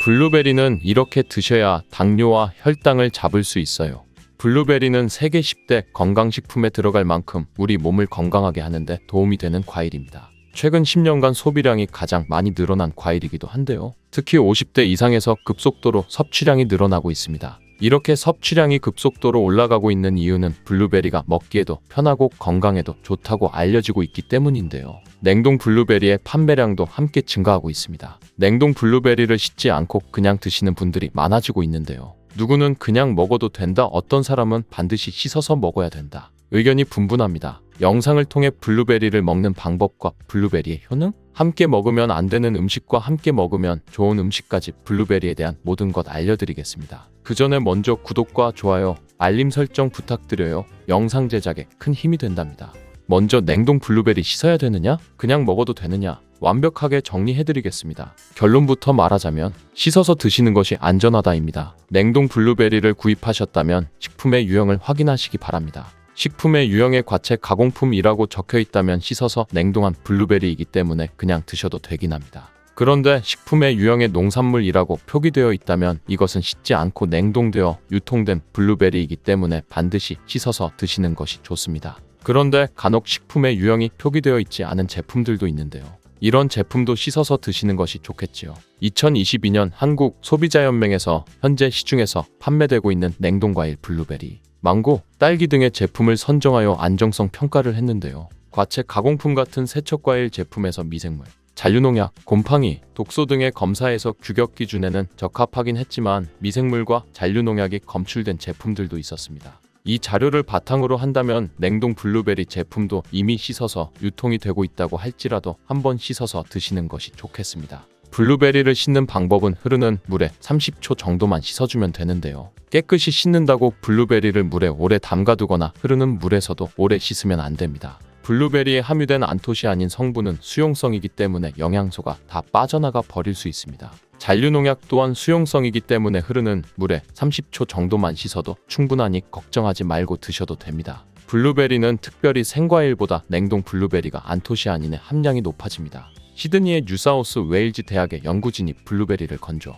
블루베리는 이렇게 드셔야 당뇨와 혈당을 잡을 수 있어요. 블루베리는 세계 10대 건강식품에 들어갈 만큼 우리 몸을 건강하게 하는데 도움이 되는 과일입니다. 최근 10년간 소비량이 가장 많이 늘어난 과일이기도 한데요. 특히 50대 이상에서 급속도로 섭취량이 늘어나고 있습니다. 이렇게 섭취량이 급속도로 올라가고 있는 이유는 블루베리가 먹기에도 편하고 건강에도 좋다고 알려지고 있기 때문인데요. 냉동 블루베리의 판매량도 함께 증가하고 있습니다. 냉동 블루베리를 씻지 않고 그냥 드시는 분들이 많아지고 있는데요. 누구는 그냥 먹어도 된다, 어떤 사람은 반드시 씻어서 먹어야 된다. 의견이 분분합니다. 영상을 통해 블루베리를 먹는 방법과 블루베리의 효능? 함께 먹으면 안 되는 음식과 함께 먹으면 좋은 음식까지 블루베리에 대한 모든 것 알려드리겠습니다. 그 전에 먼저 구독과 좋아요, 알림 설정 부탁드려요. 영상 제작에 큰 힘이 된답니다. 먼저 냉동 블루베리 씻어야 되느냐? 그냥 먹어도 되느냐? 완벽하게 정리해드리겠습니다. 결론부터 말하자면 씻어서 드시는 것이 안전하다입니다. 냉동 블루베리를 구입하셨다면 식품의 유형을 확인하시기 바랍니다. 식품의 유형에 과채 가공품이라고 적혀있다면 씻어서 냉동한 블루베리이기 때문에 그냥 드셔도 되긴 합니다. 그런데 식품의 유형에 농산물이라고 표기되어 있다면 이것은 씻지 않고 냉동되어 유통된 블루베리이기 때문에 반드시 씻어서 드시는 것이 좋습니다. 그런데 간혹 식품의 유형이 표기되어 있지 않은 제품들도 있는데요. 이런 제품도 씻어서 드시는 것이 좋겠지요. 2022년 한국 소비자연맹에서 현재 시중에서 판매되고 있는 냉동과일 블루베리, 망고, 딸기 등의 제품을 선정하여 안정성 평가를 했는데요. 과채 가공품 같은 세척과일 제품에서 미생물, 잔류농약, 곰팡이, 독소 등의 검사에서 규격 기준에는 적합하긴 했지만 미생물과 잔류농약이 검출된 제품들도 있었습니다. 이 자료를 바탕으로 한다면 냉동 블루베리 제품도 이미 씻어서 유통이 되고 있다고 할지라도 한번 씻어서 드시는 것이 좋겠습니다. 블루베리를 씻는 방법은 흐르는 물에 30초 정도만 씻어주면 되는데요. 깨끗이 씻는다고 블루베리를 물에 오래 담가두거나 흐르는 물에서도 오래 씻으면 안 됩니다. 블루베리에 함유된 안토시아닌 성분은 수용성이기 때문에 영양소가 다 빠져나가 버릴 수 있습니다. 잔류농약 또한 수용성이기 때문에 흐르는 물에 30초 정도만 씻어도 충분하니 걱정하지 말고 드셔도 됩니다. 블루베리는 특별히 생과일보다 냉동 블루베리가 안토시아닌의 함량이 높아집니다. 시드니의 뉴사우스 웨일즈 대학의 연구진이 블루베리를 건조,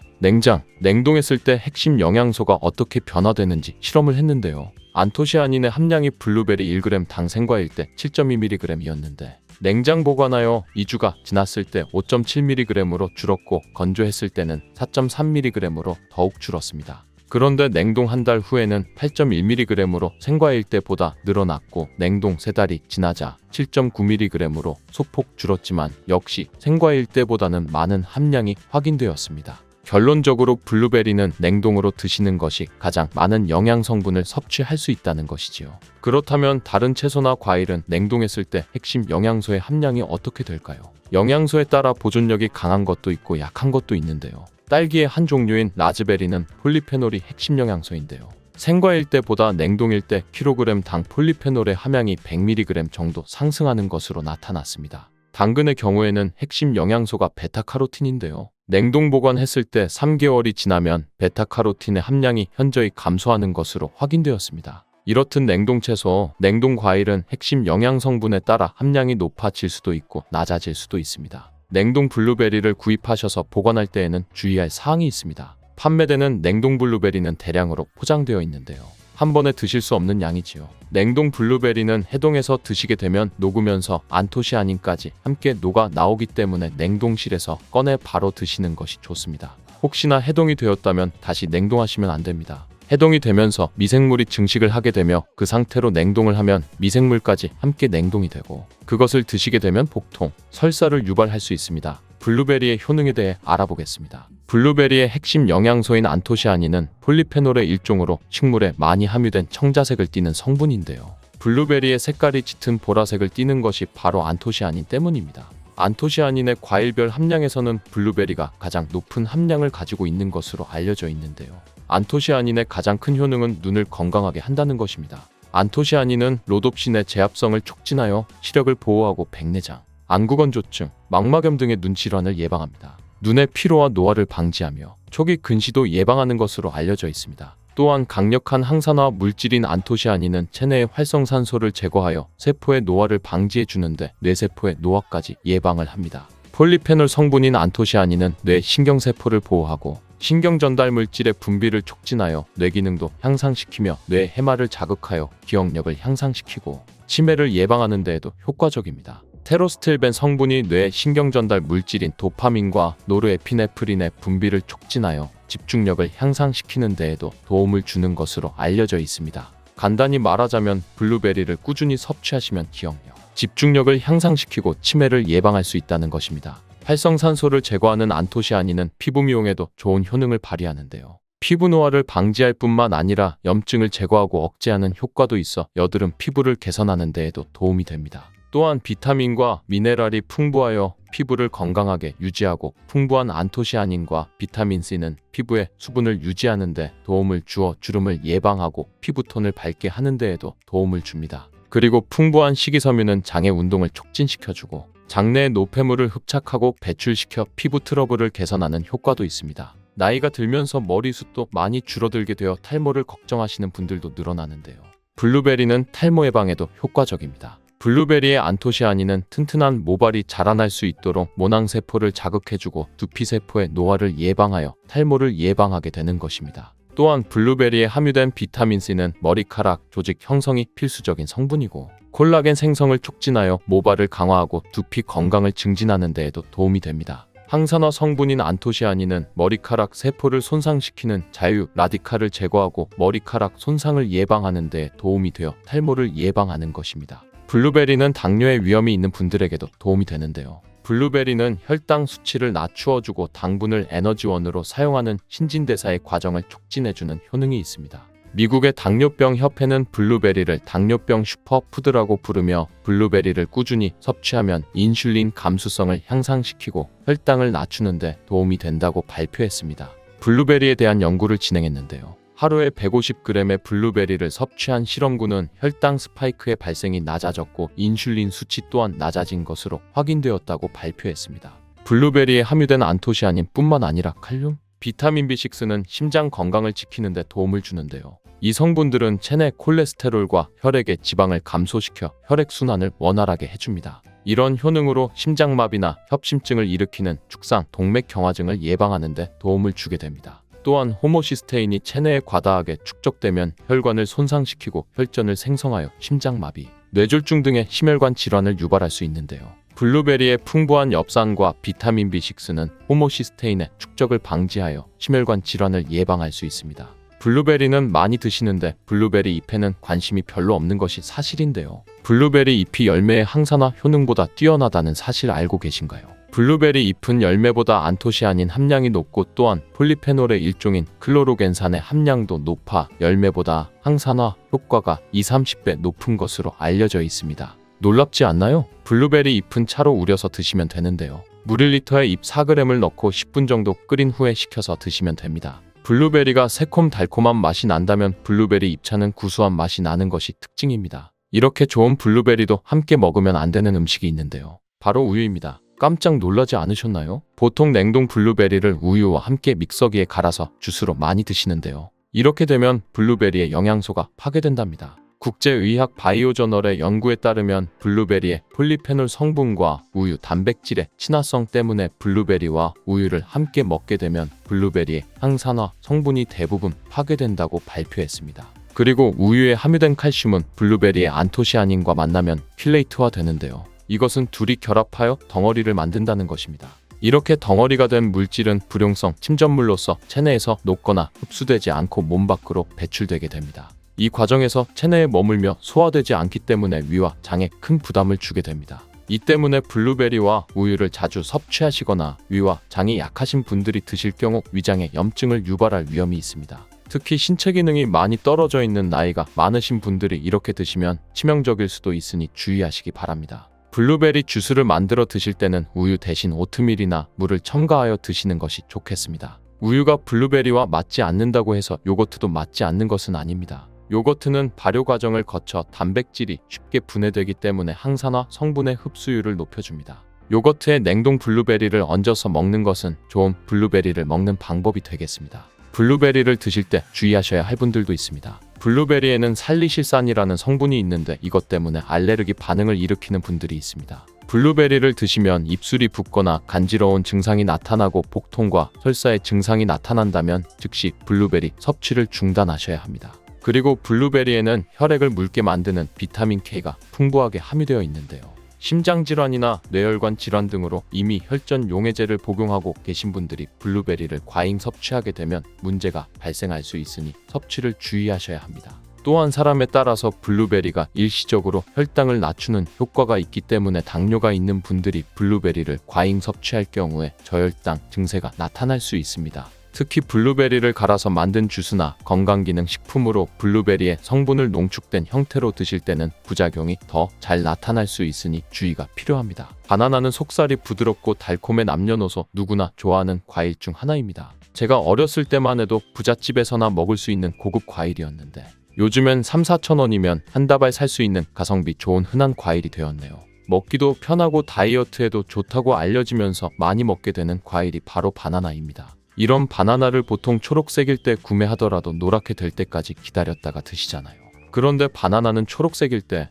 냉동했을 때 핵심 영양소가 어떻게 변화되는지 실험을 했는데요. 안토시아닌의 함량이 블루베리 1g 당 생과일 때 7.2mg이었는데 냉장 보관하여 2주가 지났을 때 5.7mg으로 줄었고 건조했을 때는 4.3mg으로 더욱 줄었습니다. 그런데 냉동 한 달 후에는 8.1mg으로 생과일 때보다 늘어났고 냉동 3달이 지나자 7.9mg으로 소폭 줄었지만 역시 생과일 때보다는 많은 함량이 확인되었습니다. 결론적으로 블루베리는 냉동으로 드시는 것이 가장 많은 영양 성분을 섭취할 수 있다는 것이지요. 그렇다면 다른 채소나 과일은 냉동했을 때 핵심 영양소의 함량이 어떻게 될까요? 영양소에 따라 보존력이 강한 것도 있고 약한 것도 있는데요. 딸기의 한 종류인 라즈베리는 폴리페놀이 핵심 영양소인데요. 생과일 때보다 냉동일 때 kg당 폴리페놀의 함량이 100mg 정도 상승하는 것으로 나타났습니다. 당근의 경우에는 핵심 영양소가 베타카로틴인데요. 냉동 보관했을 때 3개월이 지나면 베타카로틴의 함량이 현저히 감소하는 것으로 확인되었습니다. 이렇듯 냉동 채소, 냉동 과일은 핵심 영양 성분에 따라 함량이 높아질 수도 있고 낮아질 수도 있습니다. 냉동 블루베리를 구입하셔서 보관할 때에는 주의할 사항이 있습니다. 판매되는 냉동 블루베리는 대량으로 포장되어 있는데요. 한 번에 드실 수 없는 양이지요. 냉동 블루베리는 해동해서 드시게 되면 녹으면서 안토시아닌까지 함께 녹아 나오기 때문에 냉동실에서 꺼내 바로 드시는 것이 좋습니다. 혹시나 해동이 되었다면 다시 냉동하시면 안 됩니다. 해동이 되면서 미생물이 증식을 하게 되며 그 상태로 냉동을 하면 미생물까지 함께 냉동이 되고 그것을 드시게 되면 복통, 설사를 유발할 수 있습니다. 블루베리의 효능에 대해 알아보겠습니다. 블루베리의 핵심 영양소인 안토시아닌은 폴리페놀의 일종으로 식물에 많이 함유된 청자색을 띠는 성분인데요. 블루베리의 색깔이 짙은 보라색을 띠는 것이 바로 안토시아닌 때문입니다. 안토시아닌의 과일별 함량에서는 블루베리가 가장 높은 함량을 가지고 있는 것으로 알려져 있는데요. 안토시아닌의 가장 큰 효능은 눈을 건강하게 한다는 것입니다. 안토시아닌은 로놉신의 제압성을 촉진하여 시력을 보호하고 백내장, 안구건조증, 망막염 등의 눈 질환을 예방합니다. 눈의 피로와 노화를 방지하며 초기 근시도 예방하는 것으로 알려져 있습니다. 또한 강력한 항산화 물질인 안토시아닌은 체내의 활성산소를 제거하여 세포의 노화를 방지해 주는데 뇌세포의 노화까지 예방을 합니다. 폴리페놀 성분인 안토시아닌은 뇌 신경세포를 보호하고 신경 전달 물질의 분비를 촉진하여 뇌 기능도 향상시키며 뇌 해마를 자극하여 기억력을 향상시키고 치매를 예방하는 데에도 효과적입니다. 테로스틸벤 성분이 뇌 신경 전달 물질인 도파민과 노르에피네프린의 분비를 촉진하여 집중력을 향상시키는 데에도 도움을 주는 것으로 알려져 있습니다. 간단히 말하자면 블루베리를 꾸준히 섭취하시면 기억력, 집중력을 향상시키고 치매를 예방할 수 있다는 것입니다. 활성산소를 제거하는 안토시아닌은 피부 미용에도 좋은 효능을 발휘하는데요. 피부 노화를 방지할 뿐만 아니라 염증을 제거하고 억제하는 효과도 있어 여드름 피부를 개선하는 데에도 도움이 됩니다. 또한 비타민과 미네랄이 풍부하여 피부를 건강하게 유지하고 풍부한 안토시아닌과 비타민C는 피부의 수분을 유지하는 데 도움을 주어 주름을 예방하고 피부톤을 밝게 하는 데에도 도움을 줍니다. 그리고 풍부한 식이섬유는 장의 운동을 촉진시켜주고 장내의 노폐물을 흡착하고 배출시켜 피부 트러블을 개선하는 효과도 있습니다. 나이가 들면서 머리숱도 많이 줄어들게 되어 탈모를 걱정하시는 분들도 늘어나는데요. 블루베리는 탈모 예방에도 효과적입니다. 블루베리의 안토시아닌은 튼튼한 모발이 자라날 수 있도록 모낭세포를 자극해주고 두피세포의 노화를 예방하여 탈모를 예방하게 되는 것입니다. 또한 블루베리에 함유된 비타민C는 머리카락 조직 형성이 필수적인 성분이고 콜라겐 생성을 촉진하여 모발을 강화하고 두피 건강을 증진하는 데에도 도움이 됩니다. 항산화 성분인 안토시아닌은 머리카락 세포를 손상시키는 자유 라디칼을 제거하고 머리카락 손상을 예방하는 데 도움이 되어 탈모를 예방하는 것입니다. 블루베리는 당뇨의 위험이 있는 분들에게도 도움이 되는데요. 블루베리는 혈당 수치를 낮추어주고 당분을 에너지원으로 사용하는 신진대사의 과정을 촉진해주는 효능이 있습니다. 미국의 당뇨병 협회는 블루베리를 당뇨병 슈퍼푸드라고 부르며 블루베리를 꾸준히 섭취하면 인슐린 감수성을 향상시키고 혈당을 낮추는 데 도움이 된다고 발표했습니다. 블루베리에 대한 연구를 진행했는데요. 하루에 150g의 블루베리를 섭취한 실험군은 혈당 스파이크의 발생이 낮아졌고 인슐린 수치 또한 낮아진 것으로 확인되었다고 발표했습니다. 블루베리에 함유된 안토시아닌 뿐만 아니라 칼륨, 비타민 B6는 심장 건강을 지키는 데 도움을 주는데요. 이 성분들은 체내 콜레스테롤과 혈액의 지방을 감소시켜 혈액순환을 원활하게 해줍니다. 이런 효능으로 심장마비나 협심증을 일으키는 축상, 동맥경화증을 예방하는 데 도움을 주게 됩니다. 또한 호모시스테인이 체내에 과다하게 축적되면 혈관을 손상시키고 혈전을 생성하여 심장마비, 뇌졸중 등의 심혈관 질환을 유발할 수 있는데요. 블루베리의 풍부한 엽산과 비타민 B6는 호모시스테인의 축적을 방지하여 심혈관 질환을 예방할 수 있습니다. 블루베리는 많이 드시는데 블루베리 잎에는 관심이 별로 없는 것이 사실인데요. 블루베리 잎이 열매의 항산화 효능보다 뛰어나다는 사실 알고 계신가요? 블루베리 잎은 열매보다 안토시아닌 함량이 높고 또한 폴리페놀의 일종인 클로로겐산의 함량도 높아 열매보다 항산화 효과가 20-30배 높은 것으로 알려져 있습니다. 놀랍지 않나요? 블루베리 잎은 차로 우려서 드시면 되는데요. 물 1리터에 잎 4g을 넣고 10분 정도 끓인 후에 식혀서 드시면 됩니다. 블루베리가 새콤달콤한 맛이 난다면 블루베리 잎차는 구수한 맛이 나는 것이 특징입니다. 이렇게 좋은 블루베리도 함께 먹으면 안 되는 음식이 있는데요. 바로 우유입니다. 깜짝 놀라지 않으셨나요? 보통 냉동 블루베리를 우유와 함께 믹서기에 갈아서 주스로 많이 드시는데요. 이렇게 되면 블루베리의 영양소가 파괴된답니다. 국제의학 바이오저널의 연구에 따르면 블루베리의 폴리페놀 성분과 우유 단백질의 친화성 때문에 블루베리와 우유를 함께 먹게 되면 블루베리의 항산화 성분이 대부분 파괴된다고 발표했습니다. 그리고 우유에 함유된 칼슘은 블루베리의 안토시아닌과 만나면 퀼레이트화 되는데요. 이것은 둘이 결합하여 덩어리를 만든다는 것입니다. 이렇게 덩어리가 된 물질은 불용성 침전물로서 체내에서 녹거나 흡수되지 않고 몸 밖으로 배출되게 됩니다. 이 과정에서 체내에 머물며 소화되지 않기 때문에 위와 장에 큰 부담을 주게 됩니다. 이 때문에 블루베리와 우유를 자주 섭취하시거나 위와 장이 약하신 분들이 드실 경우 위장에 염증을 유발할 위험이 있습니다. 특히 신체 기능이 많이 떨어져 있는 나이가 많으신 분들이 이렇게 드시면 치명적일 수도 있으니 주의하시기 바랍니다. 블루베리 주스를 만들어 드실 때는 우유 대신 오트밀이나 물을 첨가하여 드시는 것이 좋겠습니다. 우유가 블루베리와 맞지 않는다고 해서 요거트도 맞지 않는 것은 아닙니다. 요거트는 발효 과정을 거쳐 단백질이 쉽게 분해되기 때문에 항산화 성분의 흡수율을 높여줍니다. 요거트에 냉동 블루베리를 얹어서 먹는 것은 좋은 블루베리를 먹는 방법이 되겠습니다. 블루베리를 드실 때 주의하셔야 할 분들도 있습니다. 블루베리에는 살리실산이라는 성분이 있는데 이것 때문에 알레르기 반응을 일으키는 분들이 있습니다. 블루베리를 드시면 입술이 붓거나 간지러운 증상이 나타나고 복통과 설사의 증상이 나타난다면 즉시 블루베리 섭취를 중단하셔야 합니다. 그리고 블루베리에는 혈액을 묽게 만드는 비타민 K가 풍부하게 함유되어 있는데요. 심장질환이나 뇌혈관 질환 등으로 이미 혈전 용해제를 복용하고 계신 분들이 블루베리를 과잉 섭취하게 되면 문제가 발생할 수 있으니 섭취를 주의하셔야 합니다. 또한 사람에 따라서 블루베리가 일시적으로 혈당을 낮추는 효과가 있기 때문에 당뇨가 있는 분들이 블루베리를 과잉 섭취할 경우에 저혈당 증세가 나타날 수 있습니다. 특히 블루베리를 갈아서 만든 주스나 건강기능 식품으로 블루베리의 성분을 농축된 형태로 드실 때는 부작용이 더 잘 나타날 수 있으니 주의가 필요합니다. 바나나는 속살이 부드럽고 달콤해 남녀노소 누구나 좋아하는 과일 중 하나입니다. 제가 어렸을 때만 해도 부잣집에서나 먹을 수 있는 고급 과일이었는데 요즘엔 3-4천 원이면 한 다발 살 수 있는 가성비 좋은 흔한 과일이 되었네요. 먹기도 편하고 다이어트에도 좋다고 알려지면서 많이 먹게 되는 과일이 바로 바나나입니다. 이런 바나나를 보통 초록색일 때 구매하더라도 노랗게 될 때까지 기다렸다가 드시잖아요. 그런데 바나나는 초록색일 때,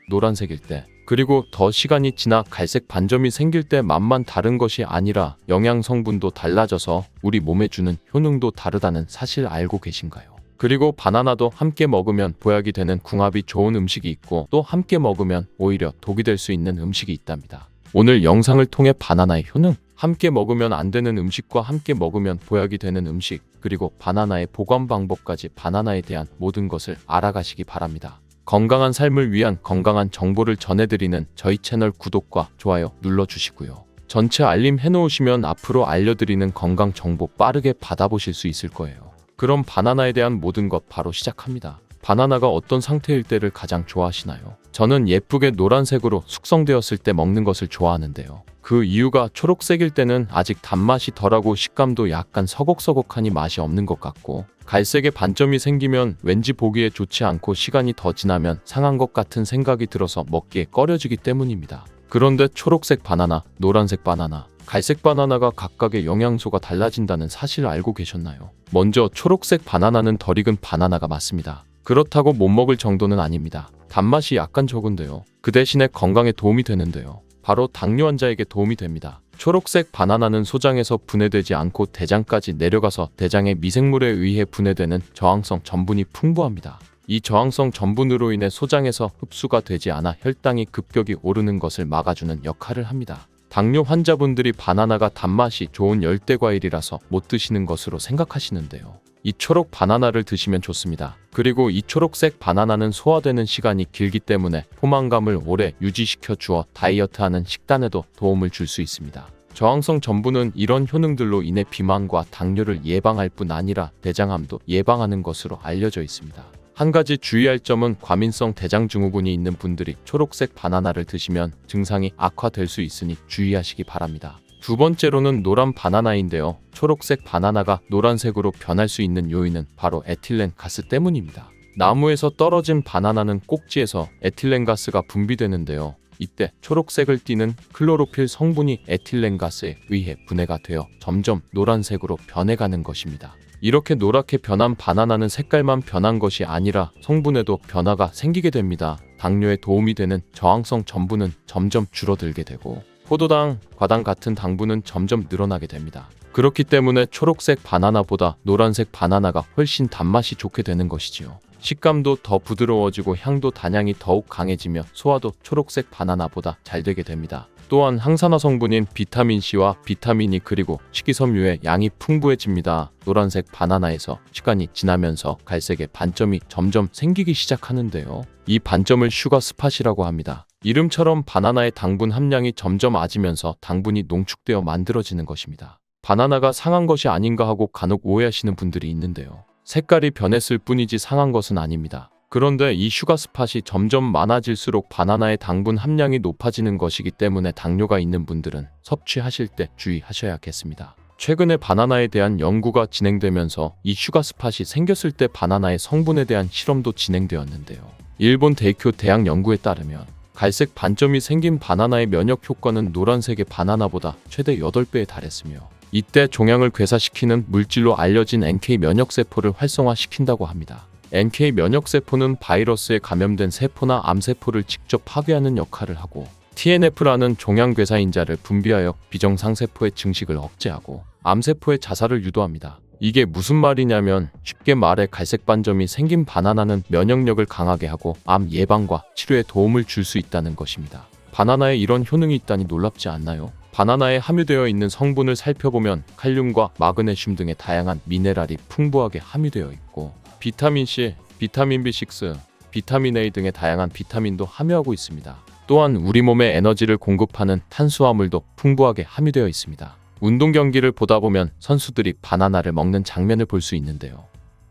노란색일 때, 그리고 더 시간이 지나 갈색 반점이 생길 때 맛만 다른 것이 아니라 영양 성분도 달라져서 우리 몸에 주는 효능도 다르다는 사실 알고 계신가요? 그리고 바나나도 함께 먹으면 보약이 되는 궁합이 좋은 음식이 있고 또 함께 먹으면 오히려 독이 될 수 있는 음식이 있답니다. 오늘 영상을 통해 바나나의 효능, 함께 먹으면 안 되는 음식과 함께 먹으면 보약이 되는 음식, 그리고 바나나의 보관 방법까지 바나나에 대한 모든 것을 알아가시기 바랍니다. 건강한 삶을 위한 건강한 정보를 전해드리는 저희 채널 구독과 좋아요 눌러주시고요. 전체 알림 해놓으시면 앞으로 알려드리는 건강 정보 빠르게 받아보실 수 있을 거예요. 그럼 바나나에 대한 모든 것 바로 시작합니다. 바나나가 어떤 상태일 때를 가장 좋아하시나요? 저는 예쁘게 노란색으로 숙성되었을 때 먹는 것을 좋아하는데요. 그 이유가 초록색일 때는 아직 단맛이 덜하고 식감도 약간 서걱서걱하니 맛이 없는 것 같고, 갈색의 반점이 생기면 왠지 보기에 좋지 않고 시간이 더 지나면 상한 것 같은 생각이 들어서 먹기에 꺼려지기 때문입니다. 그런데 초록색 바나나, 노란색 바나나, 갈색 바나나가 각각의 영양소가 달라진다는 사실을 알고 계셨나요? 먼저 초록색 바나나는 덜 익은 바나나가 맞습니다. 그렇다고 못 먹을 정도는 아닙니다. 단맛이 약간 적은데요. 그 대신에 건강에 도움이 되는데요. 바로 당뇨 환자에게 도움이 됩니다. 초록색 바나나는 소장에서 분해되지 않고 대장까지 내려가서 대장의 미생물에 의해 분해되는 저항성 전분이 풍부합니다. 이 저항성 전분으로 인해 소장에서 흡수가 되지 않아 혈당이 급격히 오르는 것을 막아주는 역할을 합니다. 당뇨 환자분들이 바나나가 단맛이 좋은 열대과일이라서 못 드시는 것으로 생각하시는데요. 이 초록 바나나를 드시면 좋습니다. 그리고 이 초록색 바나나는 소화되는 시간이 길기 때문에 포만감을 오래 유지시켜 주어 다이어트하는 식단에도 도움을 줄 수 있습니다. 저항성 전분은 이런 효능들로 인해 비만과 당뇨를 예방할 뿐 아니라 대장암도 예방하는 것으로 알려져 있습니다. 한 가지 주의할 점은 과민성 대장증후군이 있는 분들이 초록색 바나나를 드시면 증상이 악화될 수 있으니 주의하시기 바랍니다. 두 번째로는 노란 바나나인데요. 초록색 바나나가 노란색으로 변할 수 있는 요인은 바로 에틸렌 가스 때문입니다. 나무에서 떨어진 바나나는 꼭지에서 에틸렌 가스가 분비되는데요. 이때 초록색을 띠는 클로로필 성분이 에틸렌 가스에 의해 분해가 되어 점점 노란색으로 변해가는 것입니다. 이렇게 노랗게 변한 바나나는 색깔만 변한 것이 아니라 성분에도 변화가 생기게 됩니다. 당뇨에 도움이 되는 저항성 전분은 점점 줄어들게 되고 포도당, 과당 같은 당분은 점점 늘어나게 됩니다. 그렇기 때문에 초록색 바나나보다 노란색 바나나가 훨씬 단맛이 좋게 되는 것이지요. 식감도 더 부드러워지고 향도 단향이 더욱 강해지며 소화도 초록색 바나나보다 잘 되게 됩니다. 또한 항산화 성분인 비타민C와 비타민E 그리고 식이섬유의 양이 풍부해집니다. 노란색 바나나에서 시간이 지나면서 갈색의 반점이 점점 생기기 시작하는데요. 이 반점을 슈가 스팟이라고 합니다. 이름처럼 바나나의 당분 함량이 점점 낮으면서 당분이 농축되어 만들어지는 것입니다. 바나나가 상한 것이 아닌가 하고 간혹 오해하시는 분들이 있는데요. 색깔이 변했을 뿐이지 상한 것은 아닙니다. 그런데 이 슈가 스팟이 점점 많아질수록 바나나의 당분 함량이 높아지는 것이기 때문에 당뇨가 있는 분들은 섭취하실 때 주의하셔야겠습니다. 최근에 바나나에 대한 연구가 진행되면서 이 슈가 스팟이 생겼을 때 바나나의 성분에 대한 실험도 진행되었는데요. 일본 대학교 대학 연구에 따르면 갈색 반점이 생긴 바나나의 면역 효과는 노란색의 바나나보다 최대 8배에 달했으며 이때 종양을 괴사시키는 물질로 알려진 NK 면역세포를 활성화시킨다고 합니다. NK 면역세포는 바이러스에 감염된 세포나 암세포를 직접 파괴하는 역할을 하고 TNF라는 종양괴사인자를 분비하여 비정상세포의 증식을 억제하고 암세포의 자살을 유도합니다. 이게 무슨 말이냐면 쉽게 말해 갈색 반점이 생긴 바나나는 면역력을 강하게 하고 암 예방과 치료에 도움을 줄 수 있다는 것입니다. 바나나에 이런 효능이 있다니 놀랍지 않나요? 바나나에 함유되어 있는 성분을 살펴보면 칼륨과 마그네슘 등의 다양한 미네랄이 풍부하게 함유되어 있고 비타민C, 비타민 B6, 비타민 A 등의 다양한 비타민도 함유하고 있습니다. 또한 우리 몸에 에너지를 공급하는 탄수화물도 풍부하게 함유되어 있습니다. 운동 경기를 보다 보면 선수들이 바나나를 먹는 장면을 볼 수 있는데요.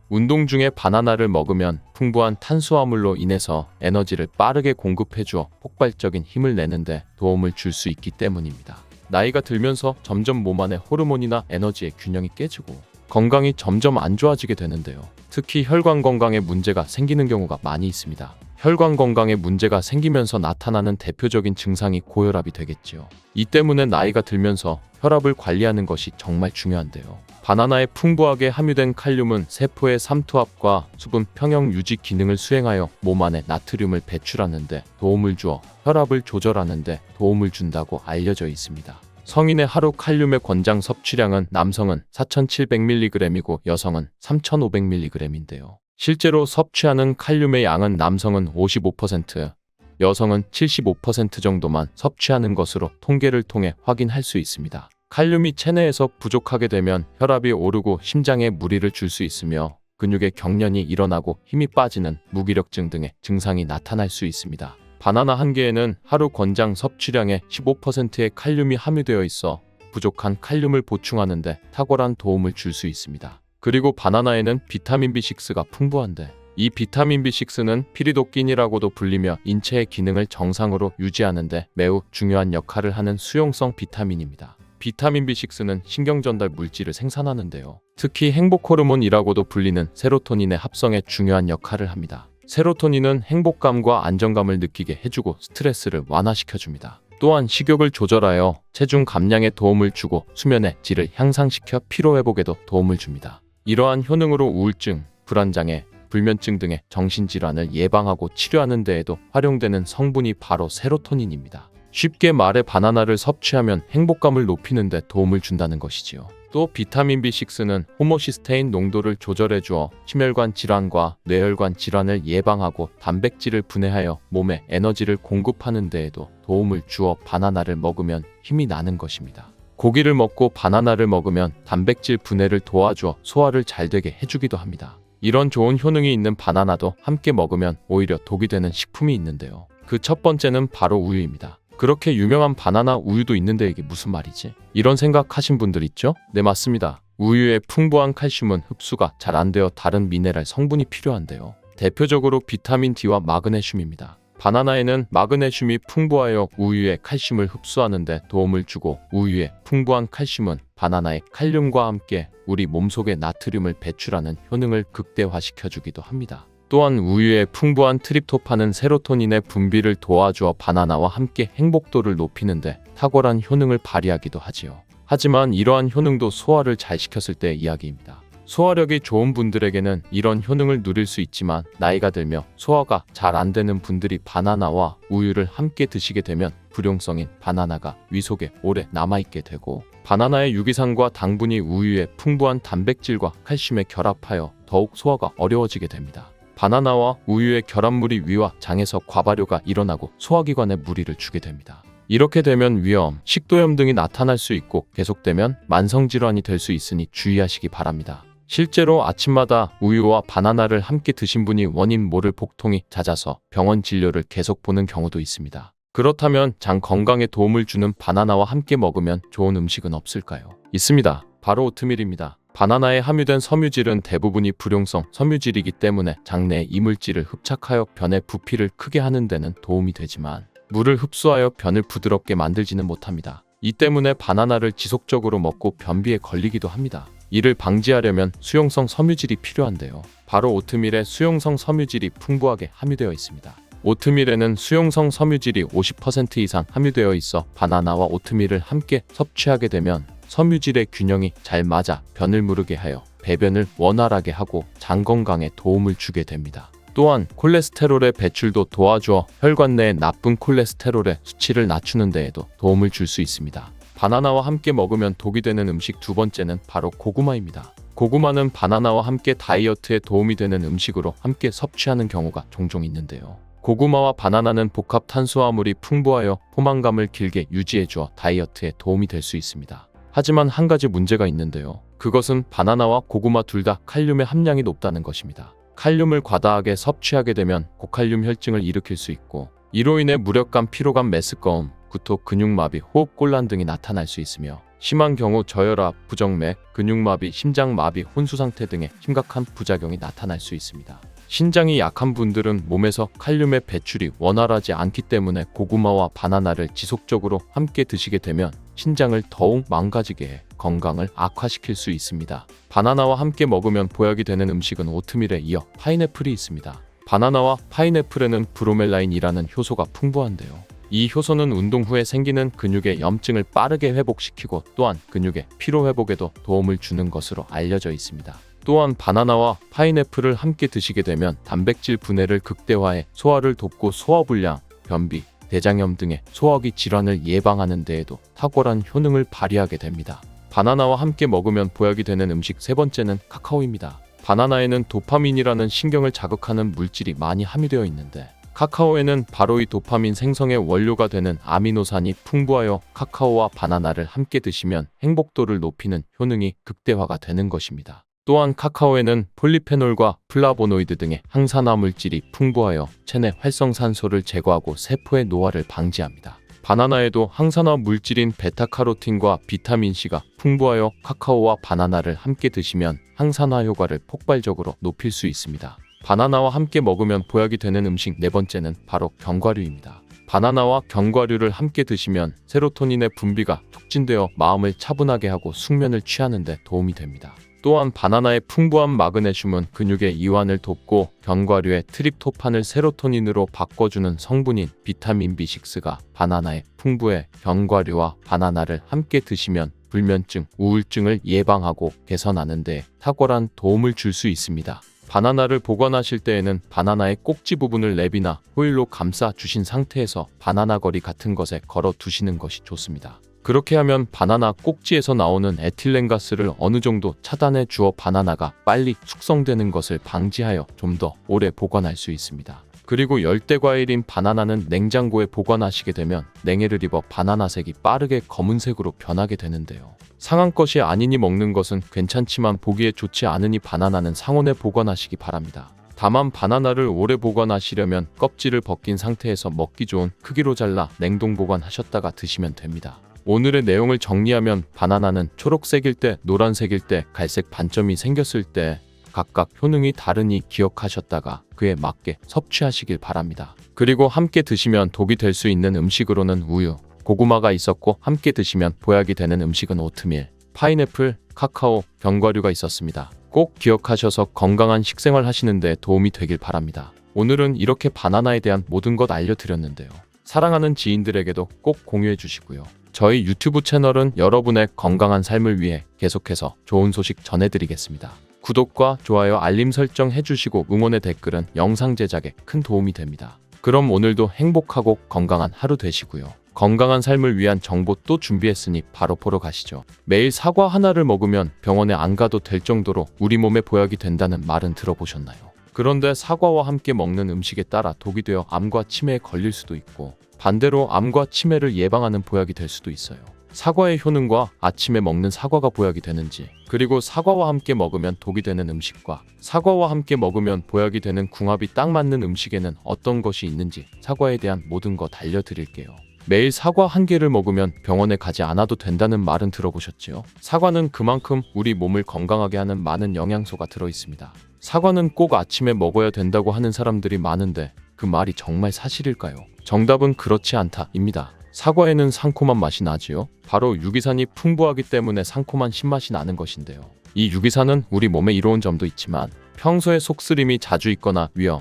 운동 중에 바나나를 먹으면 풍부한 탄수화물로 인해서 에너지를 빠르게 공급해주어 폭발적인 힘을 내는데 도움을 줄 수 있기 때문입니다. 나이가 들면서 점점 몸 안의 호르몬이나 에너지의 균형이 깨지고 건강이 점점 안 좋아지게 되는데요. 특히 혈관 건강에 문제가 생기는 경우가 많이 있습니다. 혈관 건강에 문제가 생기면서 나타나는 대표적인 증상이 고혈압이 되겠지요. 이 때문에 나이가 들면서 혈압을 관리하는 것이 정말 중요한데요. 바나나에 풍부하게 함유된 칼륨은 세포의 삼투압과 수분 평형 유지 기능을 수행하여 몸 안에 나트륨을 배출하는 데 도움을 주어 혈압을 조절하는 데 도움을 준다고 알려져 있습니다. 성인의 하루 칼륨의 권장 섭취량은 남성은 4,700mg이고 여성은 3,500mg인데요. 실제로 섭취하는 칼륨의 양은 남성은 55%, 여성은 75% 정도만 섭취하는 것으로 통계를 통해 확인할 수 있습니다. 칼륨이 체내에서 부족하게 되면 혈압이 오르고 심장에 무리를 줄 수 있으며 근육의 경련이 일어나고 힘이 빠지는 무기력증 등의 증상이 나타날 수 있습니다. 바나나 한 개에는 하루 권장 섭취량의 15%의 칼륨이 함유되어 있어 부족한 칼륨을 보충하는 데 탁월한 도움을 줄 수 있습니다. 그리고 바나나에는 비타민 B6가 풍부한데 이 비타민 B6는 피리도킨이라고도 불리며 인체의 기능을 정상으로 유지하는 데 매우 중요한 역할을 하는 수용성 비타민입니다. 비타민 B6는 신경전달 물질을 생산하는데요. 특히 행복 호르몬이라고도 불리는 세로토닌의 합성에 중요한 역할을 합니다. 세로토닌은 행복감과 안정감을 느끼게 해주고 스트레스를 완화시켜줍니다. 또한 식욕을 조절하여 체중 감량에 도움을 주고 수면의 질을 향상시켜 피로회복에도 도움을 줍니다. 이러한 효능으로 우울증, 불안장애, 불면증 등의 정신질환을 예방하고 치료하는 데에도 활용되는 성분이 바로 세로토닌입니다. 쉽게 말해 바나나를 섭취하면 행복감을 높이는 데 도움을 준다는 것이지요. 또 비타민 B6는 호모시스테인 농도를 조절해 주어 심혈관 질환과 뇌혈관 질환을 예방하고 단백질을 분해하여 몸에 에너지를 공급하는 데에도 도움을 주어 바나나를 먹으면 힘이 나는 것입니다. 고기를 먹고 바나나를 먹으면 단백질 분해를 도와주어 소화를 잘 되게 해주기도 합니다. 이런 좋은 효능이 있는 바나나도 함께 먹으면 오히려 독이 되는 식품이 있는데요. 그 첫 번째는 바로 우유입니다. 그렇게 유명한 바나나 우유도 있는데 이게 무슨 말이지? 이런 생각하신 분들 있죠? 네, 맞습니다. 우유의 풍부한 칼슘은 흡수가 잘 안 되어 다른 미네랄 성분이 필요한데요. 대표적으로 비타민 D와 마그네슘입니다. 바나나에는 마그네슘이 풍부하여 우유의 칼슘을 흡수하는 데 도움을 주고 우유의 풍부한 칼슘은 바나나의 칼륨과 함께 우리 몸속에 나트륨을 배출하는 효능을 극대화시켜주기도 합니다. 또한 우유에 풍부한 트립토판은 세로토닌의 분비를 도와주어 바나나와 함께 행복도를 높이는 데 탁월한 효능을 발휘하기도 하지요. 하지만 이러한 효능도 소화를 잘 시켰을 때의 이야기입니다. 소화력이 좋은 분들에게는 이런 효능을 누릴 수 있지만 나이가 들며 소화가 잘 안 되는 분들이 바나나와 우유를 함께 드시게 되면 불용성인 바나나가 위속에 오래 남아있게 되고 바나나의 유기산과 당분이 우유의 풍부한 단백질과 칼슘에 결합하여 더욱 소화가 어려워지게 됩니다. 바나나와 우유의 결합물이 위와 장에서 과발효가 일어나고 소화기관에 무리를 주게 됩니다. 이렇게 되면 위염, 식도염 등이 나타날 수 있고 계속되면 만성질환이 될 수 있으니 주의하시기 바랍니다. 실제로 아침마다 우유와 바나나를 함께 드신 분이 원인 모를 복통이 잦아서 병원 진료를 계속 보는 경우도 있습니다. 그렇다면 장 건강에 도움을 주는 바나나와 함께 먹으면 좋은 음식은 없을까요? 있습니다. 바로 오트밀입니다. 바나나에 함유된 섬유질은 대부분이 불용성 섬유질이기 때문에 장내의 이물질을 흡착하여 변의 부피를 크게 하는 데는 도움이 되지만 물을 흡수하여 변을 부드럽게 만들지는 못합니다. 이 때문에 바나나를 지속적으로 먹고 변비에 걸리기도 합니다. 이를 방지하려면 수용성 섬유질이 필요한데요. 바로 오트밀에 수용성 섬유질이 풍부하게 함유되어 있습니다. 오트밀에는 수용성 섬유질이 50% 이상 함유되어 있어 바나나와 오트밀을 함께 섭취하게 되면 섬유질의 균형이 잘 맞아 변을 무르게 하여 배변을 원활하게 하고 장 건강에 도움을 주게 됩니다. 또한 콜레스테롤의 배출도 도와주어 혈관 내의 나쁜 콜레스테롤의 수치를 낮추는 데에도 도움을 줄 수 있습니다. 바나나와 함께 먹으면 독이 되는 음식 두 번째는 바로 고구마입니다. 고구마는 바나나와 함께 다이어트에 도움이 되는 음식으로 함께 섭취하는 경우가 종종 있는데요. 고구마와 바나나는 복합 탄수화물이 풍부하여 포만감을 길게 유지해주어 다이어트에 도움이 될 수 있습니다. 하지만 한 가지 문제가 있는데요. 그것은 바나나와 고구마 둘 다 칼륨의 함량이 높다는 것입니다. 칼륨을 과다하게 섭취하게 되면 고칼륨 혈증을 일으킬 수 있고 이로 인해 무력감, 피로감, 메스꺼움, 구토, 근육마비, 호흡곤란 등이 나타날 수 있으며 심한 경우 저혈압, 부정맥, 근육마비, 심장마비, 혼수상태 등의 심각한 부작용이 나타날 수 있습니다. 신장이 약한 분들은 몸에서 칼륨의 배출이 원활하지 않기 때문에 고구마와 바나나를 지속적으로 함께 드시게 되면 신장을 더욱 망가지게 해 건강을 악화시킬 수 있습니다. 바나나와 함께 먹으면 보약이 되는 음식은 오트밀에 이어 파인애플이 있습니다. 바나나와 파인애플에는 브로멜라인이라는 효소가 풍부한데요. 이 효소는 운동 후에 생기는 근육의 염증을 빠르게 회복시키고 또한 근육의 피로 회복에도 도움을 주는 것으로 알려져 있습니다. 또한 바나나와 파인애플을 함께 드시게 되면 단백질 분해를 극대화해 소화를 돕고 소화불량, 변비, 대장염 등의 소화기 질환을 예방하는 데에도 탁월한 효능을 발휘하게 됩니다. 바나나와 함께 먹으면 보약이 되는 음식 세 번째는 카카오입니다. 바나나에는 도파민이라는 신경을 자극하는 물질이 많이 함유되어 있는데 카카오에는 바로 이 도파민 생성의 원료가 되는 아미노산이 풍부하여 카카오와 바나나를 함께 드시면 행복도를 높이는 효능이 극대화가 되는 것입니다. 또한 카카오에는 폴리페놀과 플라보노이드 등의 항산화 물질이 풍부하여 체내 활성산소를 제거하고 세포의 노화를 방지합니다. 바나나에도 항산화 물질인 베타카로틴과 비타민C가 풍부하여 카카오와 바나나를 함께 드시면 항산화 효과를 폭발적으로 높일 수 있습니다. 바나나와 함께 먹으면 보약이 되는 음식 네 번째는 바로 견과류입니다. 바나나와 견과류를 함께 드시면 세로토닌의 분비가 촉진되어 마음을 차분하게 하고 숙면을 취하는 데 도움이 됩니다. 또한 바나나의 풍부한 마그네슘은 근육의 이완을 돕고 견과류의 트립토판을 세로토닌으로 바꿔주는 성분인 비타민 B6가 바나나에 풍부해 견과류와 바나나를 함께 드시면 불면증, 우울증을 예방하고 개선하는 데 탁월한 도움을 줄 수 있습니다. 바나나를 보관하실 때에는 바나나의 꼭지 부분을 랩이나 호일로 감싸 주신 상태에서 바나나 거리 같은 것에 걸어 두시는 것이 좋습니다. 그렇게 하면 바나나 꼭지에서 나오는 에틸렌가스를 어느 정도 차단해 주어 바나나가 빨리 숙성되는 것을 방지하여 좀 더 오래 보관할 수 있습니다. 그리고 열대과일인 바나나는 냉장고에 보관하시게 되면 냉해를 입어 바나나색이 빠르게 검은색으로 변하게 되는데요. 상한 것이 아니니 먹는 것은 괜찮지만 보기에 좋지 않으니 바나나는 상온에 보관하시기 바랍니다. 다만 바나나를 오래 보관하시려면 껍질을 벗긴 상태에서 먹기 좋은 크기로 잘라 냉동 보관하셨다가 드시면 됩니다. 오늘의 내용을 정리하면 바나나는 초록색일 때, 노란색일 때, 갈색 반점이 생겼을 때 각각 효능이 다르니 기억하셨다가 그에 맞게 섭취하시길 바랍니다. 그리고 함께 드시면 독이 될 수 있는 음식으로는 우유, 고구마가 있었고 함께 드시면 보약이 되는 음식은 오트밀, 파인애플, 카카오, 견과류가 있었습니다. 꼭 기억하셔서 건강한 식생활 하시는 데 도움이 되길 바랍니다. 오늘은 이렇게 바나나에 대한 모든 것 알려드렸는데요. 사랑하는 지인들에게도 꼭 공유해 주시고요. 저희 유튜브 채널은 여러분의 건강한 삶을 위해 계속해서 좋은 소식 전해드리겠습니다. 구독과 좋아요, 알림 설정 해주시고 응원의 댓글은 영상 제작에 큰 도움이 됩니다. 그럼 오늘도 행복하고 건강한 하루 되시고요. 건강한 삶을 위한 정보 또 준비했으니 바로 보러 가시죠. 매일 사과 하나를 먹으면 병원에 안 가도 될 정도로 우리 몸에 보약이 된다는 말은 들어보셨나요? 그런데 사과와 함께 먹는 음식에 따라 독이 되어 암과 치매에 걸릴 수도 있고 반대로 암과 치매를 예방하는 보약이 될 수도 있어요. 사과의 효능과 아침에 먹는 사과가 보약이 되는지, 그리고 사과와 함께 먹으면 독이 되는 음식과 사과와 함께 먹으면 보약이 되는 궁합이 딱 맞는 음식에는 어떤 것이 있는지 사과에 대한 모든 것 알려드릴게요. 매일 사과 한 개를 먹으면 병원에 가지 않아도 된다는 말은 들어보셨지요? 사과는 그만큼 우리 몸을 건강하게 하는 많은 영양소가 들어있습니다. 사과는 꼭 아침에 먹어야 된다고 하는 사람들이 많은데 그 말이 정말 사실일까요? 정답은 그렇지 않다입니다. 사과에는 상콤한 맛이 나지요. 바로 유기산이 풍부하기 때문에 상콤한 신맛이 나는 것인데요. 이 유기산은 우리 몸에 이로운 점도 있지만 평소에 속쓰림이 자주 있거나 위염,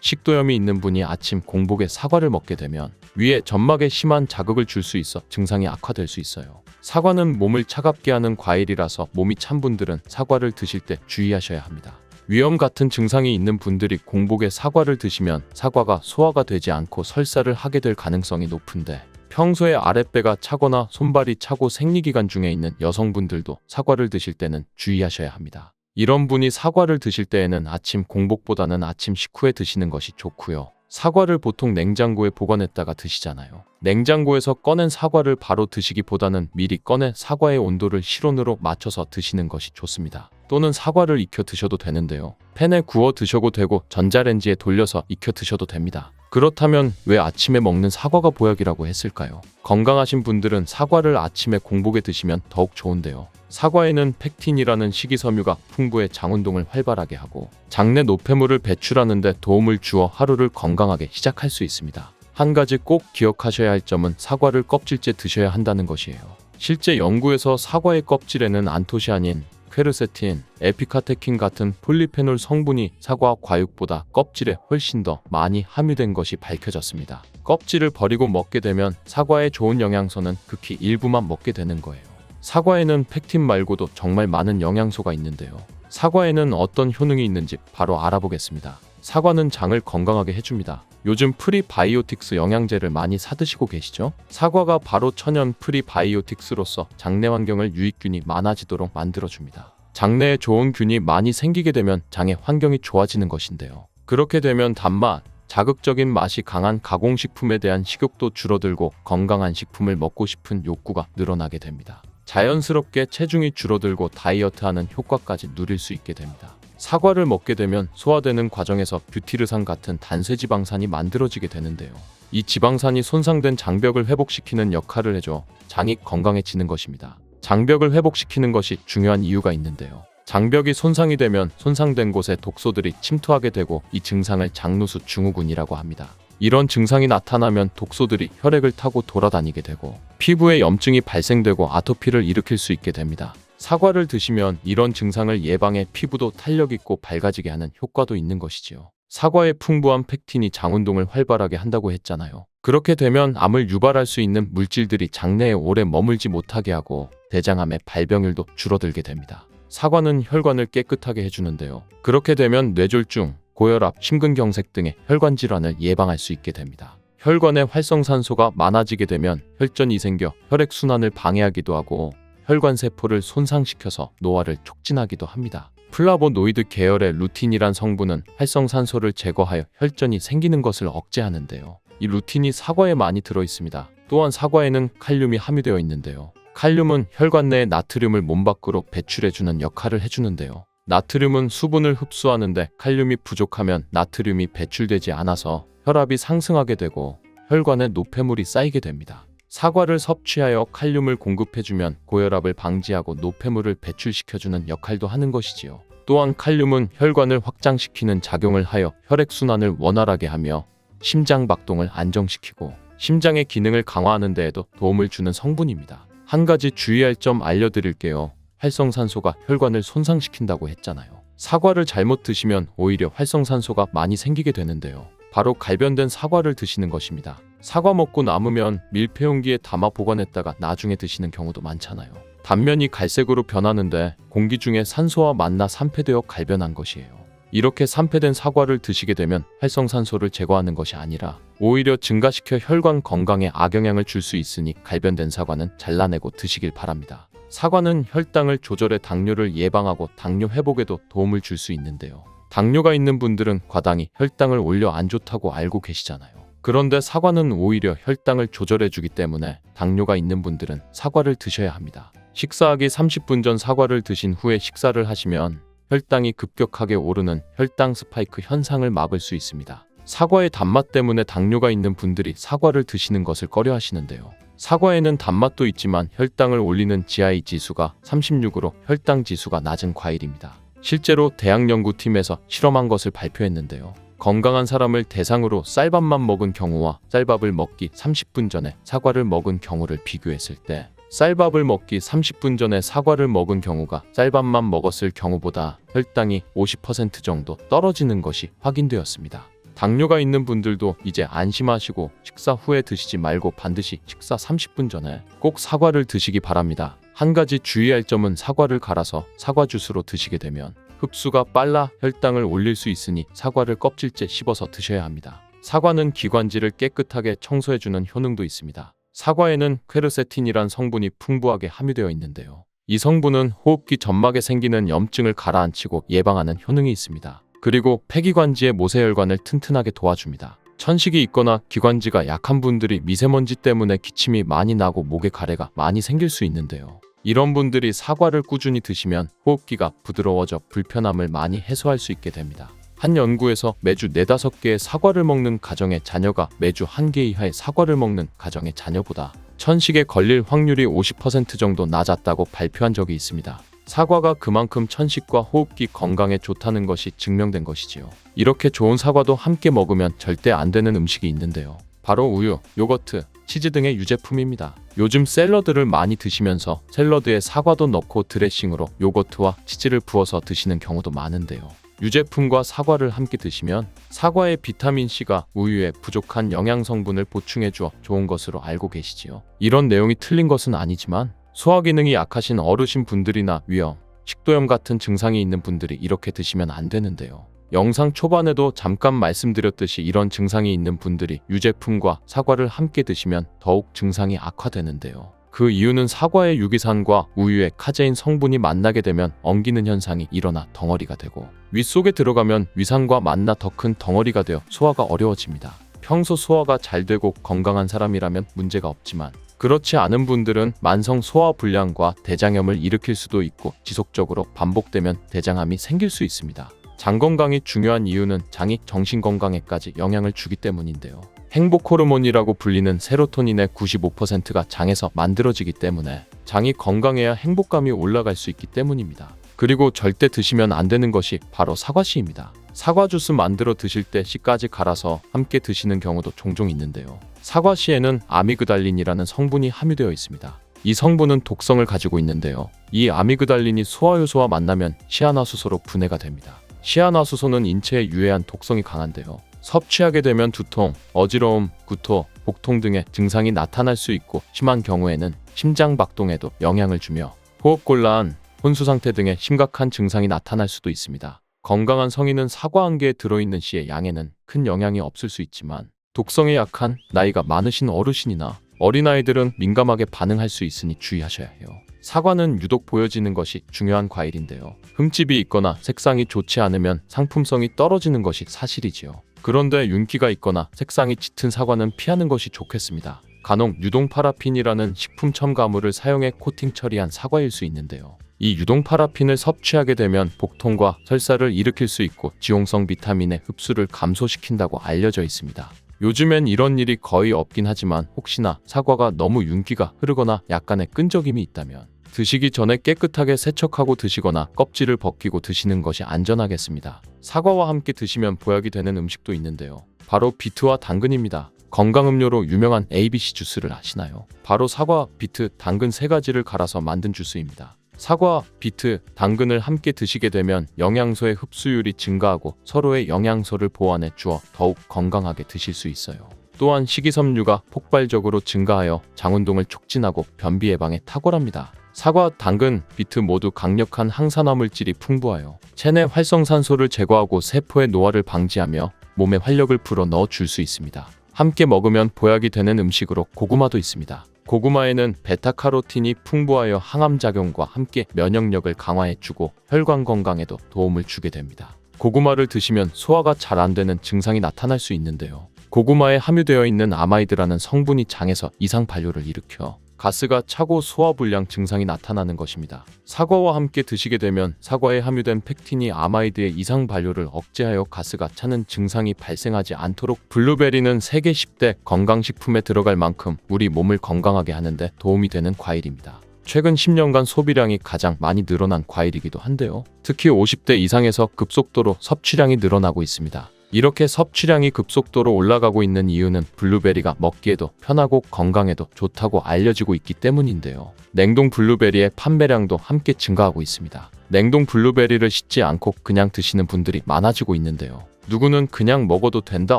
식도염이 있는 분이 아침 공복에 사과를 먹게 되면 위에 점막에 심한 자극을 줄 수 있어 증상이 악화될 수 있어요. 사과는 몸을 차갑게 하는 과일이라서 몸이 찬 분들은 사과를 드실 때 주의하셔야 합니다. 위염 같은 증상이 있는 분들이 공복에 사과를 드시면 사과가 소화가 되지 않고 설사를 하게 될 가능성이 높은데, 평소에 아랫배가 차거나 손발이 차고 생리기간 중에 있는 여성분들도 사과를 드실 때는 주의하셔야 합니다. 이런 분이 사과를 드실 때에는 아침 공복보다는 아침 식후에 드시는 것이 좋고요. 사과를 보통 냉장고에 보관했다가 드시잖아요. 냉장고에서 꺼낸 사과를 바로 드시기보다는 미리 꺼내 사과의 온도를 실온으로 맞춰서 드시는 것이 좋습니다. 또는 사과를 익혀 드셔도 되는데요. 팬에 구워 드셔도 되고 전자레인지에 돌려서 익혀 드셔도 됩니다. 그렇다면 왜 아침에 먹는 사과가 보약이라고 했을까요? 건강하신 분들은 사과를 아침에 공복에 드시면 더욱 좋은데요. 사과에는 펙틴이라는 식이섬유가 풍부해 장운동을 활발하게 하고 장내 노폐물을 배출하는 데 도움을 주어 하루를 건강하게 시작할 수 있습니다. 한 가지 꼭 기억하셔야 할 점은 사과를 껍질째 드셔야 한다는 것이에요. 실제 연구에서 사과의 껍질에는 안토시아닌, 퀘르세틴, 에피카테킨 같은 폴리페놀 성분이 사과 과육보다 껍질에 훨씬 더 많이 함유된 것이 밝혀졌습니다. 껍질을 버리고 먹게 되면 사과의 좋은 영양소는 극히 일부만 먹게 되는 거예요. 사과에는 펙틴 말고도 정말 많은 영양소가 있는데요. 사과에는 어떤 효능이 있는지 바로 알아보겠습니다. 사과는 장을 건강하게 해줍니다. 요즘 프리바이오틱스 영양제를 많이 사드시고 계시죠? 사과가 바로 천연 프리바이오틱스로서 장내 환경을 유익균이 많아지도록 만들어줍니다. 장내에 좋은 균이 많이 생기게 되면 장의 환경이 좋아지는 것인데요. 그렇게 되면 단맛, 자극적인 맛이 강한 가공식품에 대한 식욕도 줄어들고 건강한 식품을 먹고 싶은 욕구가 늘어나게 됩니다. 자연스럽게 체중이 줄어들고 다이어트하는 효과까지 누릴 수 있게 됩니다. 사과를 먹게 되면 소화되는 과정에서 뷰티르산 같은 단쇄지방산이 만들어지게 되는데요. 이 지방산이 손상된 장벽을 회복시키는 역할을 해줘 장이 건강해지는 것입니다. 장벽을 회복시키는 것이 중요한 이유가 있는데요. 장벽이 손상이 되면 손상된 곳에 독소들이 침투하게 되고 이 증상을 장누수 증후군이라고 합니다. 이런 증상이 나타나면 독소들이 혈액을 타고 돌아다니게 되고 피부에 염증이 발생되고 아토피를 일으킬 수 있게 됩니다. 사과를 드시면 이런 증상을 예방해 피부도 탄력있고 밝아지게 하는 효과도 있는 것이지요. 사과의 풍부한 펙틴이 장운동을 활발하게 한다고 했잖아요. 그렇게 되면 암을 유발할 수 있는 물질들이 장내에 오래 머물지 못하게 하고 대장암의 발병률도 줄어들게 됩니다. 사과는 혈관을 깨끗하게 해주는데요. 그렇게 되면 뇌졸중, 고혈압, 심근경색 등의 혈관 질환을 예방할 수 있게 됩니다. 혈관에 활성산소가 많아지게 되면 혈전이 생겨 혈액순환을 방해하기도 하고 혈관 세포를 손상시켜서 노화를 촉진하기도 합니다. 플라보노이드 계열의 루틴이란 성분은 활성산소를 제거하여 혈전이 생기는 것을 억제하는데요. 이 루틴이 사과에 많이 들어있습니다. 또한 사과에는 칼륨이 함유되어 있는데요. 칼륨은 혈관 내의 나트륨을 몸 밖으로 배출해주는 역할을 해주는데요. 나트륨은 수분을 흡수하는데 칼륨이 부족하면 나트륨이 배출되지 않아서 혈압이 상승하게 되고 혈관에 노폐물이 쌓이게 됩니다. 사과를 섭취하여 칼륨을 공급해주면 고혈압을 방지하고 노폐물을 배출시켜주는 역할도 하는 것이지요. 또한 칼륨은 혈관을 확장시키는 작용을 하여 혈액순환을 원활하게 하며 심장박동을 안정시키고 심장의 기능을 강화하는 데에도 도움을 주는 성분입니다. 한 가지 주의할 점 알려드릴게요. 활성산소가 혈관을 손상시킨다고 했잖아요. 사과를 잘못 드시면 오히려 활성산소가 많이 생기게 되는데요. 바로 갈변된 사과를 드시는 것입니다. 사과 먹고 남으면 밀폐용기에 담아 보관했다가 나중에 드시는 경우도 많잖아요. 단면이 갈색으로 변하는데 공기 중에 산소와 만나 산패되어 갈변한 것이에요. 이렇게 산패된 사과를 드시게 되면 활성산소를 제거하는 것이 아니라 오히려 증가시켜 혈관 건강에 악영향을 줄 수 있으니 갈변된 사과는 잘라내고 드시길 바랍니다. 사과는 혈당을 조절해 당뇨를 예방하고 당뇨 회복에도 도움을 줄 수 있는데요. 당뇨가 있는 분들은 과당이 혈당을 올려 안 좋다고 알고 계시잖아요. 그런데 사과는 오히려 혈당을 조절해주기 때문에 당뇨가 있는 분들은 사과를 드셔야 합니다. 식사하기 30분 전 사과를 드신 후에 식사를 하시면 혈당이 급격하게 오르는 혈당 스파이크 현상을 막을 수 있습니다. 사과의 단맛 때문에 당뇨가 있는 분들이 사과를 드시는 것을 꺼려 하시는데요. 사과에는 단맛도 있지만 혈당을 올리는 GI 지수가 36으로 혈당 지수가 낮은 과일입니다. 실제로 대학연구팀에서 실험한 것을 발표했는데요. 건강한 사람을 대상으로 쌀밥만 먹은 경우와 쌀밥을 먹기 30분 전에 사과를 먹은 경우를 비교했을 때 쌀밥을 먹기 30분 전에 사과를 먹은 경우가 쌀밥만 먹었을 경우보다 혈당이 50% 정도 떨어지는 것이 확인되었습니다. 당뇨가 있는 분들도 이제 안심하시고 식사 후에 드시지 말고 반드시 식사 30분 전에 꼭 사과를 드시기 바랍니다. 한 가지 주의할 점은 사과를 갈아서 사과 주스로 드시게 되면 흡수가 빨라 혈당을 올릴 수 있으니 사과를 껍질째 씹어서 드셔야 합니다. 사과는 기관지를 깨끗하게 청소해주는 효능도 있습니다. 사과에는 퀘르세틴이란 성분이 풍부하게 함유되어 있는데요. 이 성분은 호흡기 점막에 생기는 염증을 가라앉히고 예방하는 효능이 있습니다. 그리고 폐기관지의 모세혈관을 튼튼하게 도와줍니다. 천식이 있거나 기관지가 약한 분들이 미세먼지 때문에 기침이 많이 나고 목에 가래가 많이 생길 수 있는데요. 이런 분들이 사과를 꾸준히 드시면 호흡기가 부드러워져 불편함을 많이 해소할 수 있게 됩니다. 한 연구에서 매주 4-5개의 사과를 먹는 가정의 자녀가 매주 1개 이하의 사과를 먹는 가정의 자녀보다 천식에 걸릴 확률이 50% 정도 낮았다고 발표한 적이 있습니다. 사과가 그만큼 천식과 호흡기 건강에 좋다는 것이 증명된 것이지요. 이렇게 좋은 사과도 함께 먹으면 절대 안 되는 음식이 있는데요. 바로 우유, 요거트, 치즈 등의 유제품입니다. 요즘 샐러드를 많이 드시면서 샐러드에 사과도 넣고 드레싱으로 요거트와 치즈를 부어서 드시는 경우도 많은데요. 유제품과 사과를 함께 드시면 사과의 비타민C가 우유에 부족한 영양 성분을 보충해주어 좋은 것으로 알고 계시지요. 이런 내용이 틀린 것은 아니지만 소화기능이 약하신 어르신 분들이나 위염, 식도염 같은 증상이 있는 분들이 이렇게 드시면 안 되는데요. 영상 초반에도 잠깐 말씀드렸듯이 이런 증상이 있는 분들이 유제품과 사과를 함께 드시면 더욱 증상이 악화되는데요. 그 이유는 사과의 유기산과 우유의 카제인 성분이 만나게 되면 엉기는 현상이 일어나 덩어리가 되고 윗속에 들어가면 위산과 만나 더 큰 덩어리가 되어 소화가 어려워집니다. 평소 소화가 잘 되고 건강한 사람이라면 문제가 없지만 그렇지 않은 분들은 만성 소화불량과 대장염을 일으킬 수도 있고 지속적으로 반복되면 대장암이 생길 수 있습니다. 장 건강이 중요한 이유는 장이 정신 건강에까지 영향을 주기 때문인데요. 행복 호르몬이라고 불리는 세로토닌의 95%가 장에서 만들어지기 때문에 장이 건강해야 행복감이 올라갈 수 있기 때문입니다. 그리고 절대 드시면 안 되는 것이 바로 사과씨입니다. 사과 주스 만들어 드실 때 씨까지 갈아서 함께 드시는 경우도 종종 있는데요. 사과씨에는 아미그달린이라는 성분이 함유되어 있습니다. 이 성분은 독성을 가지고 있는데요. 이 아미그달린이 소화효소와 만나면 시아나수소로 분해가 됩니다. 시아나수소는 인체에 유해한 독성이 강한데요. 섭취하게 되면 두통, 어지러움, 구토, 복통 등의 증상이 나타날 수 있고 심한 경우에는 심장박동에도 영향을 주며 호흡곤란, 혼수상태 등의 심각한 증상이 나타날 수도 있습니다. 건강한 성인은 사과 한 개에 들어있는 씨의 양에는 큰 영향이 없을 수 있지만 독성에 약한 나이가 많으신 어르신이나 어린아이들은 민감하게 반응할 수 있으니 주의하셔야 해요. 사과는 유독 보여지는 것이 중요한 과일인데요. 흠집이 있거나 색상이 좋지 않으면 상품성이 떨어지는 것이 사실이지요. 그런데 윤기가 있거나 색상이 짙은 사과는 피하는 것이 좋겠습니다. 간혹 유동파라핀이라는 식품 첨가물을 사용해 코팅 처리한 사과일 수 있는데요. 이 유동파라핀을 섭취하게 되면 복통과 설사를 일으킬 수 있고 지용성 비타민의 흡수를 감소시킨다고 알려져 있습니다. 요즘엔 이런 일이 거의 없긴 하지만 혹시나 사과가 너무 윤기가 흐르거나 약간의 끈적임이 있다면 드시기 전에 깨끗하게 세척하고 드시거나 껍질을 벗기고 드시는 것이 안전하겠습니다. 사과와 함께 드시면 보약이 되는 음식도 있는데요. 바로 비트와 당근입니다. 건강음료로 유명한 ABC 주스를 아시나요? 바로 사과, 비트, 당근 3가지를 갈아서 만든 주스입니다. 사과, 비트, 당근을 함께 드시게 되면 영양소의 흡수율이 증가하고 서로의 영양소를 보완해 주어 더욱 건강하게 드실 수 있어요. 또한 식이섬유가 폭발적으로 증가하여 장운동을 촉진하고 변비 예방에 탁월합니다. 사과, 당근, 비트 모두 강력한 항산화 물질이 풍부하여 체내 활성산소를 제거하고 세포의 노화를 방지하며 몸에 활력을 불어넣어 줄 수 있습니다. 함께 먹으면 보약이 되는 음식으로 고구마도 있습니다. 고구마에는 베타카로틴이 풍부하여 항암작용과 함께 면역력을 강화해주고 혈관 건강에도 도움을 주게 됩니다. 고구마를 드시면 소화가 잘 안 되는 증상이 나타날 수 있는데요. 고구마에 함유되어 있는 아마이드라는 성분이 장에서 이상 발효를 일으켜 가스가 차고 소화불량 증상이 나타나는 것입니다. 사과와 함께 드시게 되면 사과에 함유된 펙틴이 아마이드의 이상 발효를 억제하여 가스가 차는 증상이 발생하지 않도록 블루베리는 세계 10대 건강식품에 들어갈 만큼 우리 몸을 건강하게 하는데 도움이 되는 과일입니다. 최근 10년간 소비량이 가장 많이 늘어난 과일이기도 한데요. 특히 50대 이상에서 급속도로 섭취량이 늘어나고 있습니다. 이렇게 섭취량이 급속도로 올라가고 있는 이유는 블루베리가 먹기에도 편하고 건강에도 좋다고 알려지고 있기 때문인데요. 냉동 블루베리의 판매량도 함께 증가하고 있습니다. 냉동 블루베리를 씻지 않고 그냥 드시는 분들이 많아지고 있는데요. 누구는 그냥 먹어도 된다,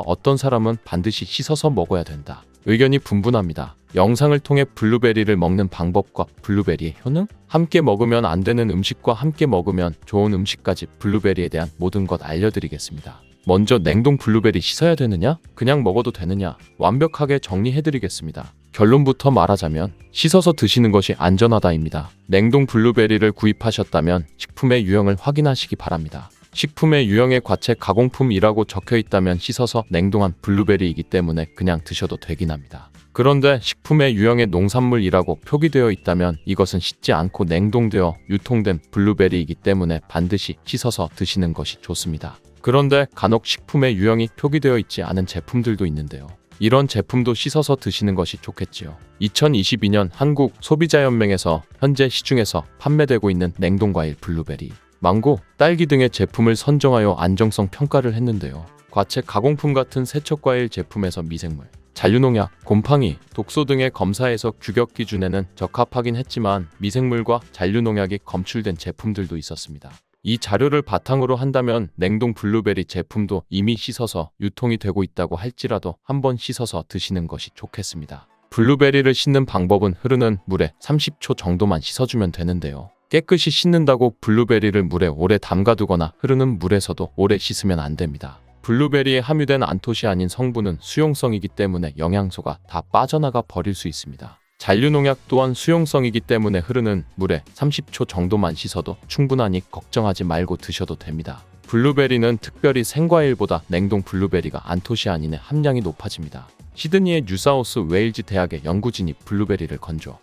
어떤 사람은 반드시 씻어서 먹어야 된다. 의견이 분분합니다. 영상을 통해 블루베리를 먹는 방법과 블루베리의 효능, 함께 먹으면 안 되는 음식과 함께 먹으면 좋은 음식까지 블루베리에 대한 모든 것 알려드리겠습니다. 먼저 냉동 블루베리 씻어야 되느냐? 그냥 먹어도 되느냐? 완벽하게 정리해드리겠습니다. 결론부터 말하자면 씻어서 드시는 것이 안전하다입니다. 냉동 블루베리를 구입하셨다면 식품의 유형을 확인하시기 바랍니다. 식품의 유형에 과채 가공품이라고 적혀 있다면 씻어서 냉동한 블루베리이기 때문에 그냥 드셔도 되긴 합니다. 그런데 식품의 유형에 농산물이라고 표기되어 있다면 이것은 씻지 않고 냉동되어 유통된 블루베리이기 때문에 반드시 씻어서 드시는 것이 좋습니다. 그런데 간혹 식품의 유형이 표기되어 있지 않은 제품들도 있는데요. 이런 제품도 씻어서 드시는 것이 좋겠지요. 2022년 한국 소비자연맹에서 현재 시중에서 판매되고 있는 냉동과일 블루베리, 망고, 딸기 등의 제품을 선정하여 안정성 평가를 했는데요. 과채 가공품 같은 세척과일 제품에서 미생물, 잔류농약, 곰팡이, 독소 등의 검사에서 규격 기준에는 적합하긴 했지만 미생물과 잔류농약이 검출된 제품들도 있었습니다. 이 자료를 바탕으로 한다면 냉동 블루베리 제품도 이미 씻어서 유통이 되고 있다고 할지라도 한번 씻어서 드시는 것이 좋겠습니다. 블루베리를 씻는 방법은 흐르는 물에 30초 정도만 씻어주면 되는데요. 깨끗이 씻는다고 블루베리를 물에 오래 담가두거나 흐르는 물에서도 오래 씻으면 안 됩니다. 블루베리에 함유된 안토시아닌 성분은 수용성이기 때문에 영양소가 다 빠져나가 버릴 수 있습니다. 잔류농약 또한 수용성이기 때문에 흐르는 물에 30초 정도만 씻어도 충분하니 걱정하지 말고 드셔도 됩니다. 블루베리는 특별히 생과일보다 냉동 블루베리가 안토시아닌의 함량이 높아집니다. 시드니의 뉴사우스 웨일즈 대학의 연구진이 블루베리를 건조,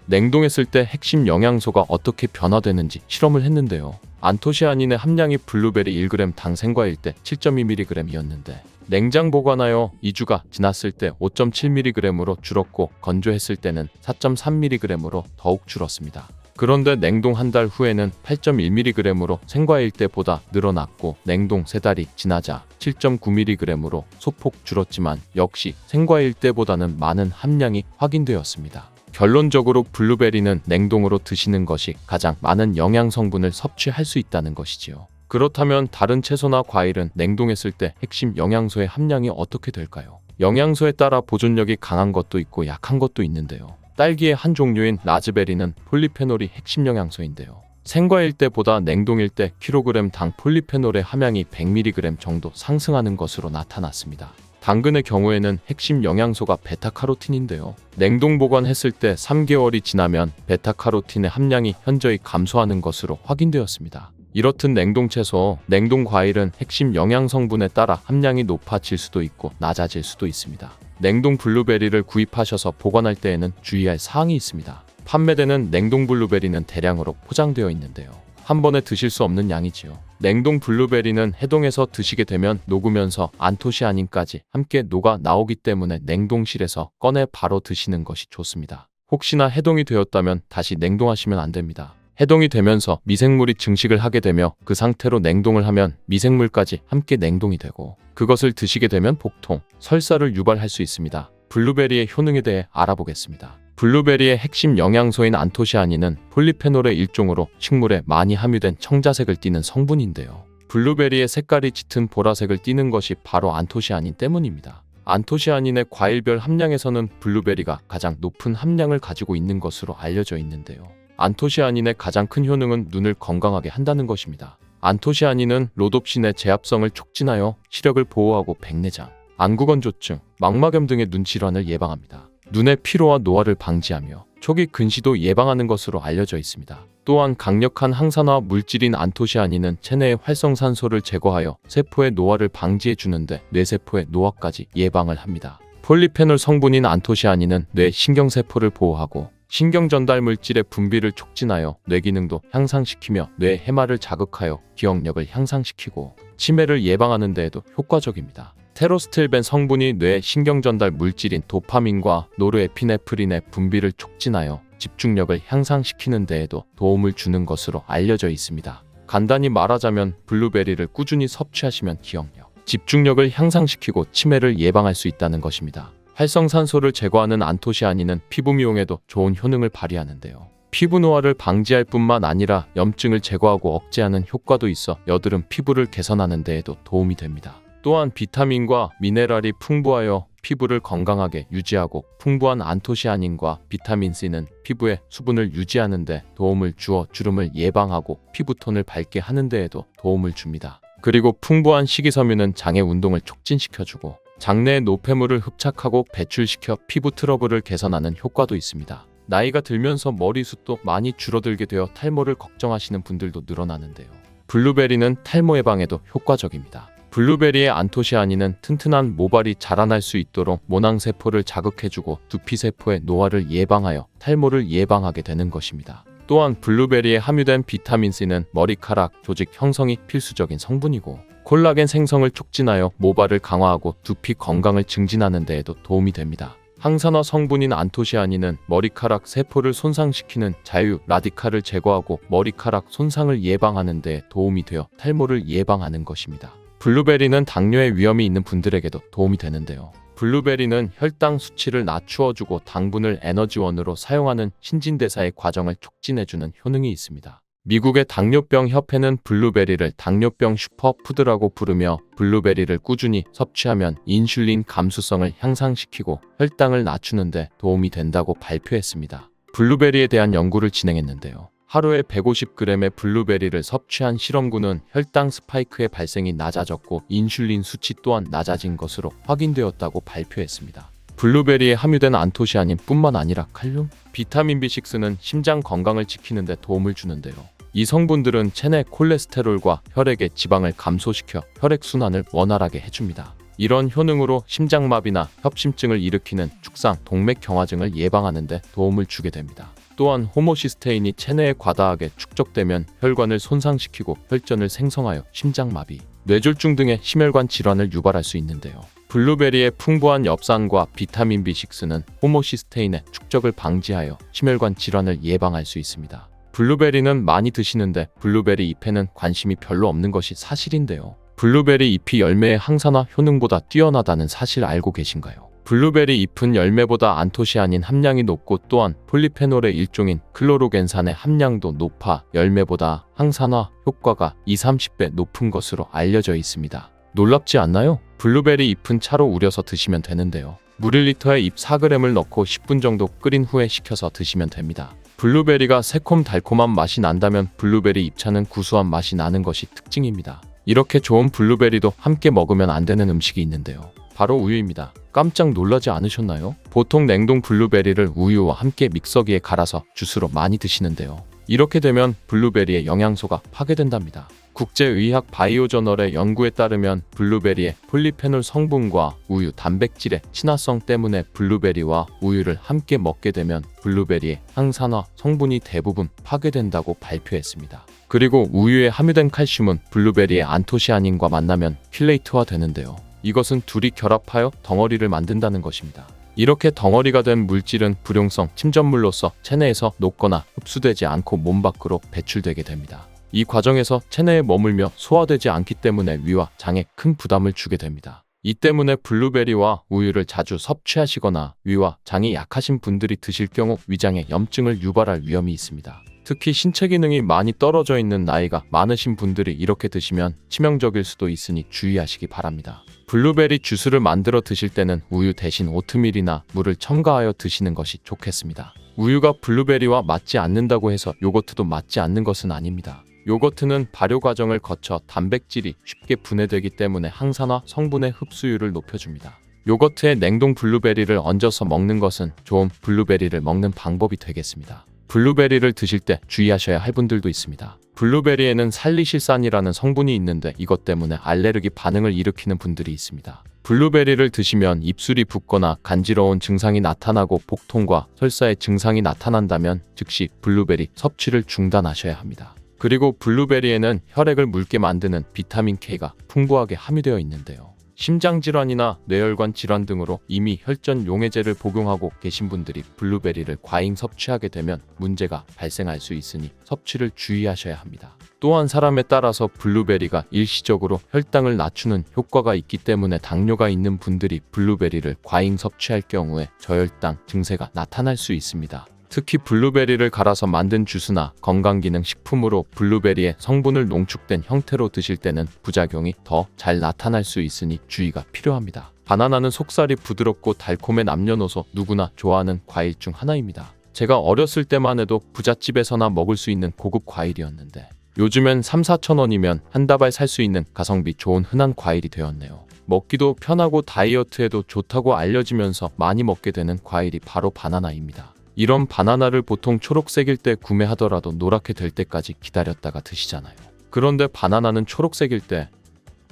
냉동했을 때 핵심 영양소가 어떻게 변화되는지 실험을 했는데요. 안토시아닌의 함량이 블루베리 1g 당 생과일 때 7.2mg이었는데 냉장 보관하여 2주가 지났을 때 5.7mg으로 줄었고 건조했을 때는 4.3mg으로 더욱 줄었습니다. 그런데 냉동 한 달 후에는 8.1mg으로 생과일 때보다 늘어났고 냉동 3달이 지나자 7.9mg으로 소폭 줄었지만 역시 생과일 때보다는 많은 함량이 확인되었습니다. 결론적으로 블루베리는 냉동으로 드시는 것이 가장 많은 영양 성분을 섭취할 수 있다는 것이지요. 그렇다면 다른 채소나 과일은 냉동했을 때 핵심 영양소의 함량이 어떻게 될까요? 영양소에 따라 보존력이 강한 것도 있고 약한 것도 있는데요. 딸기의 한 종류인 라즈베리는 폴리페놀이 핵심 영양소인데요. 생과일 때보다 냉동일 때 kg당 폴리페놀의 함량이 100mg 정도 상승하는 것으로 나타났습니다. 당근의 경우에는 핵심 영양소가 베타카로틴인데요. 냉동 보관했을 때 3개월이 지나면 베타카로틴의 함량이 현저히 감소하는 것으로 확인되었습니다. 이렇듯 냉동 채소, 냉동 과일은 핵심 영양 성분에 따라 함량이 높아질 수도 있고 낮아질 수도 있습니다. 냉동 블루베리를 구입하셔서 보관할 때에는 주의할 사항이 있습니다. 판매되는 냉동 블루베리는 대량으로 포장되어 있는데요. 한 번에 드실 수 없는 양이지요. 냉동 블루베리는 해동해서 드시게 되면 녹으면서 안토시아닌까지 함께 녹아 나오기 때문에 냉동실에서 꺼내 바로 드시는 것이 좋습니다. 혹시나 해동이 되었다면 다시 냉동하시면 안 됩니다. 해동이 되면서 미생물이 증식을 하게 되며 그 상태로 냉동을 하면 미생물까지 함께 냉동이 되고 그것을 드시게 되면 복통, 설사를 유발할 수 있습니다. 블루베리의 효능에 대해 알아보겠습니다. 블루베리의 핵심 영양소인 안토시아닌은 폴리페놀의 일종으로 식물에 많이 함유된 청자색을 띠는 성분인데요. 블루베리의 색깔이 짙은 보라색을 띠는 것이 바로 안토시아닌 때문입니다. 안토시아닌의 과일별 함량에서는 블루베리가 가장 높은 함량을 가지고 있는 것으로 알려져 있는데요. 안토시아닌의 가장 큰 효능은 눈을 건강하게 한다는 것입니다. 안토시아닌은 로놉신의 제압성을 촉진하여 시력을 보호하고 백내장, 안구건조증, 망막염 등의 눈 질환을 예방합니다. 눈의 피로와 노화를 방지하며 초기 근시도 예방하는 것으로 알려져 있습니다. 또한 강력한 항산화 물질인 안토시아닌은 체내의 활성산소를 제거하여 세포의 노화를 방지해 주는데 뇌세포의 노화까지 예방을 합니다. 폴리페놀 성분인 안토시아닌은 뇌 신경세포를 보호하고 신경전달 물질의 분비를 촉진하여 뇌기능도 향상시키며 뇌 해마를 자극하여 기억력을 향상시키고 치매를 예방하는 데에도 효과적입니다. 테로스틸벤 성분이 뇌 신경전달 물질인 도파민과 노르에피네프린의 분비를 촉진하여 집중력을 향상시키는 데에도 도움을 주는 것으로 알려져 있습니다. 간단히 말하자면 블루베리를 꾸준히 섭취하시면 기억력, 집중력을 향상시키고 치매를 예방할 수 있다는 것입니다. 활성산소를 제거하는 안토시아닌은 피부 미용에도 좋은 효능을 발휘하는데요. 피부 노화를 방지할 뿐만 아니라 염증을 제거하고 억제하는 효과도 있어 여드름 피부를 개선하는 데에도 도움이 됩니다. 또한 비타민과 미네랄이 풍부하여 피부를 건강하게 유지하고 풍부한 안토시아닌과 비타민 C는 피부의 수분을 유지하는 데 도움을 주어 주름을 예방하고 피부톤을 밝게 하는 데에도 도움을 줍니다. 그리고 풍부한 식이섬유는 장의 운동을 촉진시켜주고 장내의 노폐물을 흡착하고 배출시켜 피부 트러블을 개선하는 효과도 있습니다. 나이가 들면서 머리숱도 많이 줄어들게 되어 탈모를 걱정하시는 분들도 늘어나는데요. 블루베리는 탈모 예방에도 효과적입니다. 블루베리의 안토시아닌은 튼튼한 모발이 자라날 수 있도록 모낭세포를 자극해주고 두피세포의 노화를 예방하여 탈모를 예방하게 되는 것입니다. 또한 블루베리에 함유된 비타민C는 머리카락 조직 형성이 필수적인 성분이고 콜라겐 생성을 촉진하여 모발을 강화하고 두피 건강을 증진하는 데에도 도움이 됩니다. 항산화 성분인 안토시아닌은 머리카락 세포를 손상시키는 자유 라디칼을 제거하고 머리카락 손상을 예방하는 데 도움이 되어 탈모를 예방하는 것입니다. 블루베리는 당뇨의 위험이 있는 분들에게도 도움이 되는데요. 블루베리는 혈당 수치를 낮추어주고 당분을 에너지원으로 사용하는 신진대사의 과정을 촉진해주는 효능이 있습니다. 미국의 당뇨병 협회는 블루베리를 당뇨병 슈퍼푸드라고 부르며 블루베리를 꾸준히 섭취하면 인슐린 감수성을 향상시키고 혈당을 낮추는 데 도움이 된다고 발표했습니다. 블루베리에 대한 연구를 진행했는데요. 하루에 150g의 블루베리를 섭취한 실험군은 혈당 스파이크의 발생이 낮아졌고 인슐린 수치 또한 낮아진 것으로 확인되었다고 발표했습니다. 블루베리에 함유된 안토시아닌 뿐만 아니라 칼륨, 비타민 B6는 심장 건강을 지키는 데 도움을 주는데요. 이 성분들은 체내 콜레스테롤과 혈액의 지방을 감소시켜 혈액순환을 원활하게 해줍니다. 이런 효능으로 심장마비나 협심증을 일으키는 축상, 동맥경화증을 예방하는 데 도움을 주게 됩니다. 또한 호모시스테인이 체내에 과다하게 축적되면 혈관을 손상시키고 혈전을 생성하여 심장마비, 뇌졸중 등의 심혈관 질환을 유발할 수 있는데요. 블루베리의 풍부한 엽산과 비타민 B6는 호모시스테인의 축적을 방지하여 심혈관 질환을 예방할 수 있습니다. 블루베리는 많이 드시는데 블루베리 잎에는 관심이 별로 없는 것이 사실인데요. 블루베리 잎이 열매의 항산화 효능보다 뛰어나다는 사실 알고 계신가요? 블루베리 잎은 열매보다 안토시아닌 함량이 높고 또한 폴리페놀의 일종인 클로로겐산의 함량도 높아 열매보다 항산화 효과가 20-30배 높은 것으로 알려져 있습니다. 놀랍지 않나요? 블루베리 잎은 차로 우려서 드시면 되는데요. 물 1리터에 잎 4g을 넣고 10분 정도 끓인 후에 식혀서 드시면 됩니다. 블루베리가 새콤달콤한 맛이 난다면 블루베리 잎차는 구수한 맛이 나는 것이 특징입니다. 이렇게 좋은 블루베리도 함께 먹으면 안 되는 음식이 있는데요. 바로 우유입니다. 깜짝 놀라지 않으셨나요? 보통 냉동 블루베리를 우유와 함께 믹서기에 갈아서 주스로 많이 드시는데요. 이렇게 되면 블루베리의 영양소가 파괴된답니다. 국제의학 바이오저널의 연구에 따르면 블루베리의 폴리페놀 성분과 우유 단백질의 친화성 때문에 블루베리와 우유를 함께 먹게 되면 블루베리의 항산화 성분이 대부분 파괴된다고 발표했습니다. 그리고 우유에 함유된 칼슘은 블루베리의 안토시아닌과 만나면 퀼레이트화 되는데요. 이것은 둘이 결합하여 덩어리를 만든다는 것입니다. 이렇게 덩어리가 된 물질은 불용성 침전물로서 체내에서 녹거나 흡수되지 않고 몸 밖으로 배출되게 됩니다. 이 과정에서 체내에 머물며 소화되지 않기 때문에 위와 장에 큰 부담을 주게 됩니다. 이 때문에 블루베리와 우유를 자주 섭취하시거나 위와 장이 약하신 분들이 드실 경우 위장에 염증을 유발할 위험이 있습니다. 특히 신체 기능이 많이 떨어져 있는 나이가 많으신 분들이 이렇게 드시면 치명적일 수도 있으니 주의하시기 바랍니다. 블루베리 주스를 만들어 드실 때는 우유 대신 오트밀이나 물을 첨가하여 드시는 것이 좋겠습니다. 우유가 블루베리와 맞지 않는다고 해서 요거트도 맞지 않는 것은 아닙니다. 요거트는 발효 과정을 거쳐 단백질이 쉽게 분해되기 때문에 항산화 성분의 흡수율을 높여줍니다. 요거트에 냉동 블루베리를 얹어서 먹는 것은 좋은 블루베리를 먹는 방법이 되겠습니다. 블루베리를 드실 때 주의하셔야 할 분들도 있습니다. 블루베리에는 살리실산이라는 성분이 있는데 이것 때문에 알레르기 반응을 일으키는 분들이 있습니다. 블루베리를 드시면 입술이 붓거나 간지러운 증상이 나타나고 복통과 설사의 증상이 나타난다면 즉시 블루베리 섭취를 중단하셔야 합니다. 그리고 블루베리에는 혈액을 묽게 만드는 비타민 K가 풍부하게 함유되어 있는데요. 심장질환이나 뇌혈관 질환 등으로 이미 혈전 용해제를 복용하고 계신 분들이 블루베리를 과잉 섭취하게 되면 문제가 발생할 수 있으니 섭취를 주의하셔야 합니다. 또한 사람에 따라서 블루베리가 일시적으로 혈당을 낮추는 효과가 있기 때문에 당뇨가 있는 분들이 블루베리를 과잉 섭취할 경우에 저혈당 증세가 나타날 수 있습니다. 특히 블루베리를 갈아서 만든 주스나 건강기능 식품으로 블루베리의 성분을 농축된 형태로 드실 때는 부작용이 더 잘 나타날 수 있으니 주의가 필요합니다. 바나나는 속살이 부드럽고 달콤해 남녀노소 누구나 좋아하는 과일 중 하나입니다. 제가 어렸을 때만 해도 부잣집에서나 먹을 수 있는 고급 과일이었는데 요즘엔 3-4천 원이면 한 다발 살 수 있는 가성비 좋은 흔한 과일이 되었네요. 먹기도 편하고 다이어트에도 좋다고 알려지면서 많이 먹게 되는 과일이 바로 바나나입니다. 이런 바나나를 보통 초록색일 때 구매하더라도 노랗게 될 때까지 기다렸다가 드시잖아요. 그런데 바나나는 초록색일 때,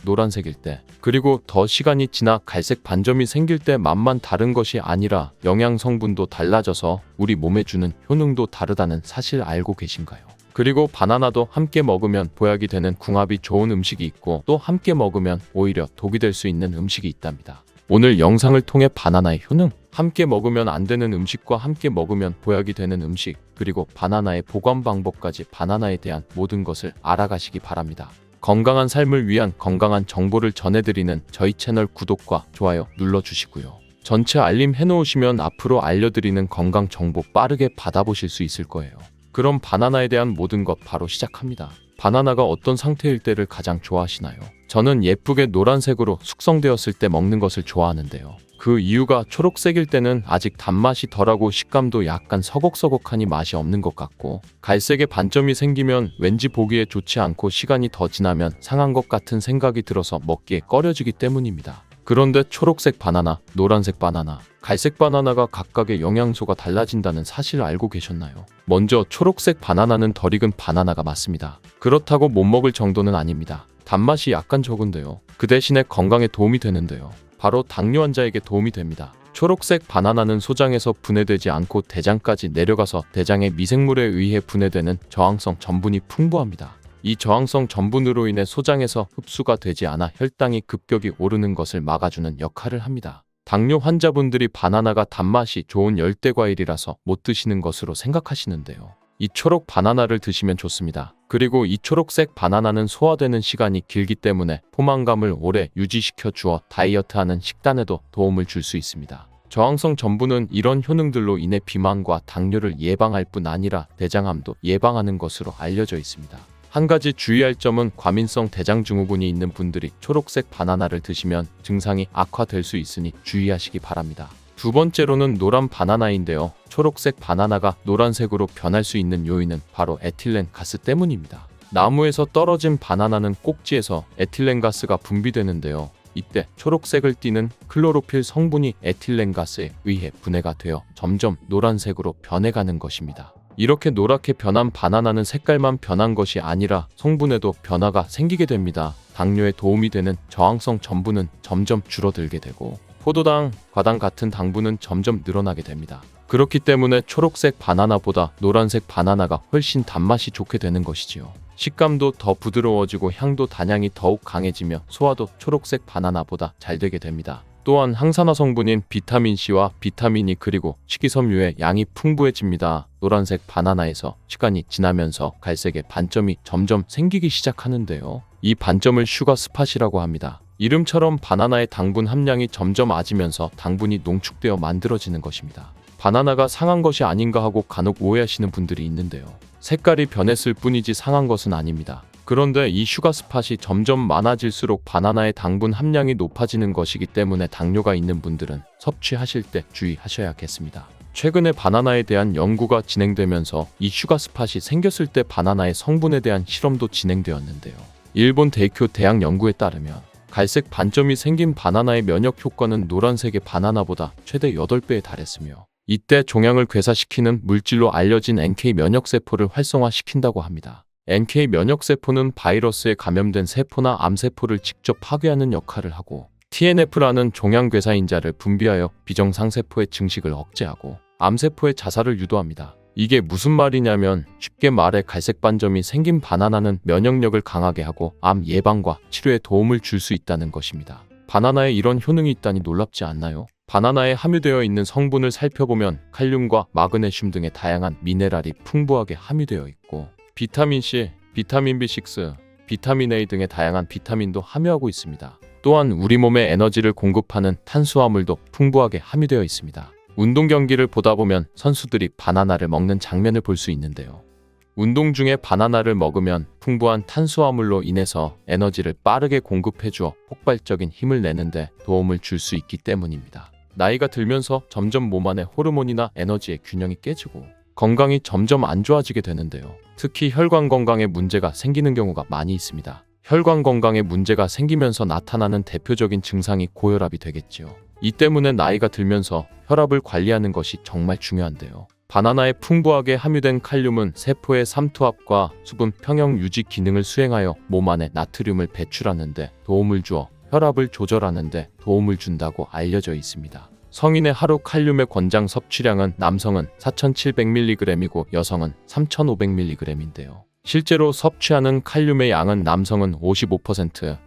노란색일 때, 그리고 더 시간이 지나 갈색 반점이 생길 때 맛만 다른 것이 아니라 영양 성분도 달라져서 우리 몸에 주는 효능도 다르다는 사실 알고 계신가요? 그리고 바나나도 함께 먹으면 보약이 되는 궁합이 좋은 음식이 있고 또 함께 먹으면 오히려 독이 될 수 있는 음식이 있답니다. 오늘 영상을 통해 바나나의 효능, 함께 먹으면 안 되는 음식과 함께 먹으면 보약이 되는 음식, 그리고 바나나의 보관 방법까지 바나나에 대한 모든 것을 알아가시기 바랍니다. 건강한 삶을 위한 건강한 정보를 전해드리는 저희 채널 구독과 좋아요 눌러주시고요. 전체 알림 해놓으시면 앞으로 알려드리는 건강 정보 빠르게 받아보실 수 있을 거예요. 그럼 바나나에 대한 모든 것 바로 시작합니다. 바나나가 어떤 상태일 때를 가장 좋아하시나요? 저는 예쁘게 노란색으로 숙성되었을 때 먹는 것을 좋아하는데요. 그 이유가 초록색일 때는 아직 단맛이 덜하고 식감도 약간 서걱서걱하니 맛이 없는 것 같고, 갈색의 반점이 생기면 왠지 보기에 좋지 않고 시간이 더 지나면 상한 것 같은 생각이 들어서 먹기에 꺼려지기 때문입니다. 그런데 초록색 바나나, 노란색 바나나, 갈색 바나나가 각각의 영양소가 달라진다는 사실 알고 계셨나요? 먼저 초록색 바나나는 덜 익은 바나나가 맞습니다. 그렇다고 못 먹을 정도는 아닙니다. 단맛이 약간 적은데요. 그 대신에 건강에 도움이 되는데요. 바로 당뇨 환자에게 도움이 됩니다. 초록색 바나나는 소장에서 분해되지 않고 대장까지 내려가서 대장의 미생물에 의해 분해되는 저항성 전분이 풍부합니다. 이 저항성 전분으로 인해 소장에서 흡수가 되지 않아 혈당이 급격히 오르는 것을 막아주는 역할을 합니다. 당뇨 환자분들이 바나나가 단맛이 좋은 열대과일이라서 못 드시는 것으로 생각하시는데요. 이 초록 바나나를 드시면 좋습니다. 그리고 이 초록색 바나나는 소화되는 시간이 길기 때문에 포만감을 오래 유지시켜 주어 다이어트하는 식단에도 도움을 줄 수 있습니다. 저항성 전분은 이런 효능들로 인해 비만과 당뇨를 예방할 뿐 아니라 대장암도 예방하는 것으로 알려져 있습니다. 한 가지 주의할 점은 과민성 대장증후군이 있는 분들이 초록색 바나나를 드시면 증상이 악화될 수 있으니 주의하시기 바랍니다. 두 번째로는 노란 바나나인데요. 초록색 바나나가 노란색으로 변할 수 있는 요인은 바로 에틸렌 가스 때문입니다. 나무에서 떨어진 바나나는 꼭지에서 에틸렌 가스가 분비되는데요. 이때 초록색을 띠는 클로로필 성분이 에틸렌 가스에 의해 분해가 되어 점점 노란색으로 변해가는 것입니다. 이렇게 노랗게 변한 바나나는 색깔만 변한 것이 아니라 성분에도 변화가 생기게 됩니다. 당뇨에 도움이 되는 저항성 전분은 점점 줄어들게 되고 포도당, 과당 같은 당분은 점점 늘어나게 됩니다. 그렇기 때문에 초록색 바나나보다 노란색 바나나가 훨씬 단맛이 좋게 되는 것이지요. 식감도 더 부드러워지고 향도 단향이 더욱 강해지며 소화도 초록색 바나나보다 잘 되게 됩니다. 또한 항산화 성분인 비타민C와 비타민 E 그리고 식이섬유의 양이 풍부해집니다. 노란색 바나나에서 시간이 지나면서 갈색의 반점이 점점 생기기 시작하는데요. 이 반점을 슈가 스팟이라고 합니다. 이름처럼 바나나의 당분 함량이 점점 낮아지면서 당분이 농축되어 만들어지는 것입니다. 바나나가 상한 것이 아닌가 하고 간혹 오해하시는 분들이 있는데요. 색깔이 변했을 뿐이지 상한 것은 아닙니다. 그런데 이 슈가 스팟이 점점 많아질수록 바나나의 당분 함량이 높아지는 것이기 때문에 당뇨가 있는 분들은 섭취하실 때 주의하셔야겠습니다. 최근에 바나나에 대한 연구가 진행되면서 이 슈가 스팟이 생겼을 때 바나나의 성분에 대한 실험도 진행되었는데요. 일본 대쿄 대학 연구에 따르면 갈색 반점이 생긴 바나나의 면역 효과는 노란색의 바나나보다 최대 8배에 달했으며 이때 종양을 괴사시키는 물질로 알려진 NK 면역세포를 활성화시킨다고 합니다. NK 면역세포는 바이러스에 감염된 세포나 암세포를 직접 파괴하는 역할을 하고 TNF라는 종양괴사인자를 분비하여 비정상세포의 증식을 억제하고 암세포의 자살을 유도합니다. 이게 무슨 말이냐면 쉽게 말해 갈색 반점이 생긴 바나나는 면역력을 강하게 하고 암 예방과 치료에 도움을 줄 수 있다는 것입니다. 바나나에 이런 효능이 있다니 놀랍지 않나요? 바나나에 함유되어 있는 성분을 살펴보면 칼륨과 마그네슘 등의 다양한 미네랄이 풍부하게 함유되어 있고 비타민C, 비타민 B6, 비타민 A 등의 다양한 비타민도 함유하고 있습니다. 또한 우리 몸에 에너지를 공급하는 탄수화물도 풍부하게 함유되어 있습니다. 운동 경기를 보다 보면 선수들이 바나나를 먹는 장면을 볼 수 있는데요. 운동 중에 바나나를 먹으면 풍부한 탄수화물로 인해서 에너지를 빠르게 공급해주어 폭발적인 힘을 내는데 도움을 줄 수 있기 때문입니다. 나이가 들면서 점점 몸 안의 호르몬이나 에너지의 균형이 깨지고 건강이 점점 안 좋아지게 되는데요. 특히 혈관 건강에 문제가 생기는 경우가 많이 있습니다. 혈관 건강에 문제가 생기면서 나타나는 대표적인 증상이 고혈압이 되겠지요. 이 때문에 나이가 들면서 혈압을 관리하는 것이 정말 중요한데요. 바나나에 풍부하게 함유된 칼륨은 세포의 삼투압과 수분 평형 유지 기능을 수행하여 몸 안에 나트륨을 배출하는 데 도움을 주어 혈압을 조절하는 데 도움을 준다고 알려져 있습니다. 성인의 하루 칼륨의 권장 섭취량은 남성은 4,700mg이고 여성은 3,500mg인데요. 실제로 섭취하는 칼륨의 양은 남성은 55%,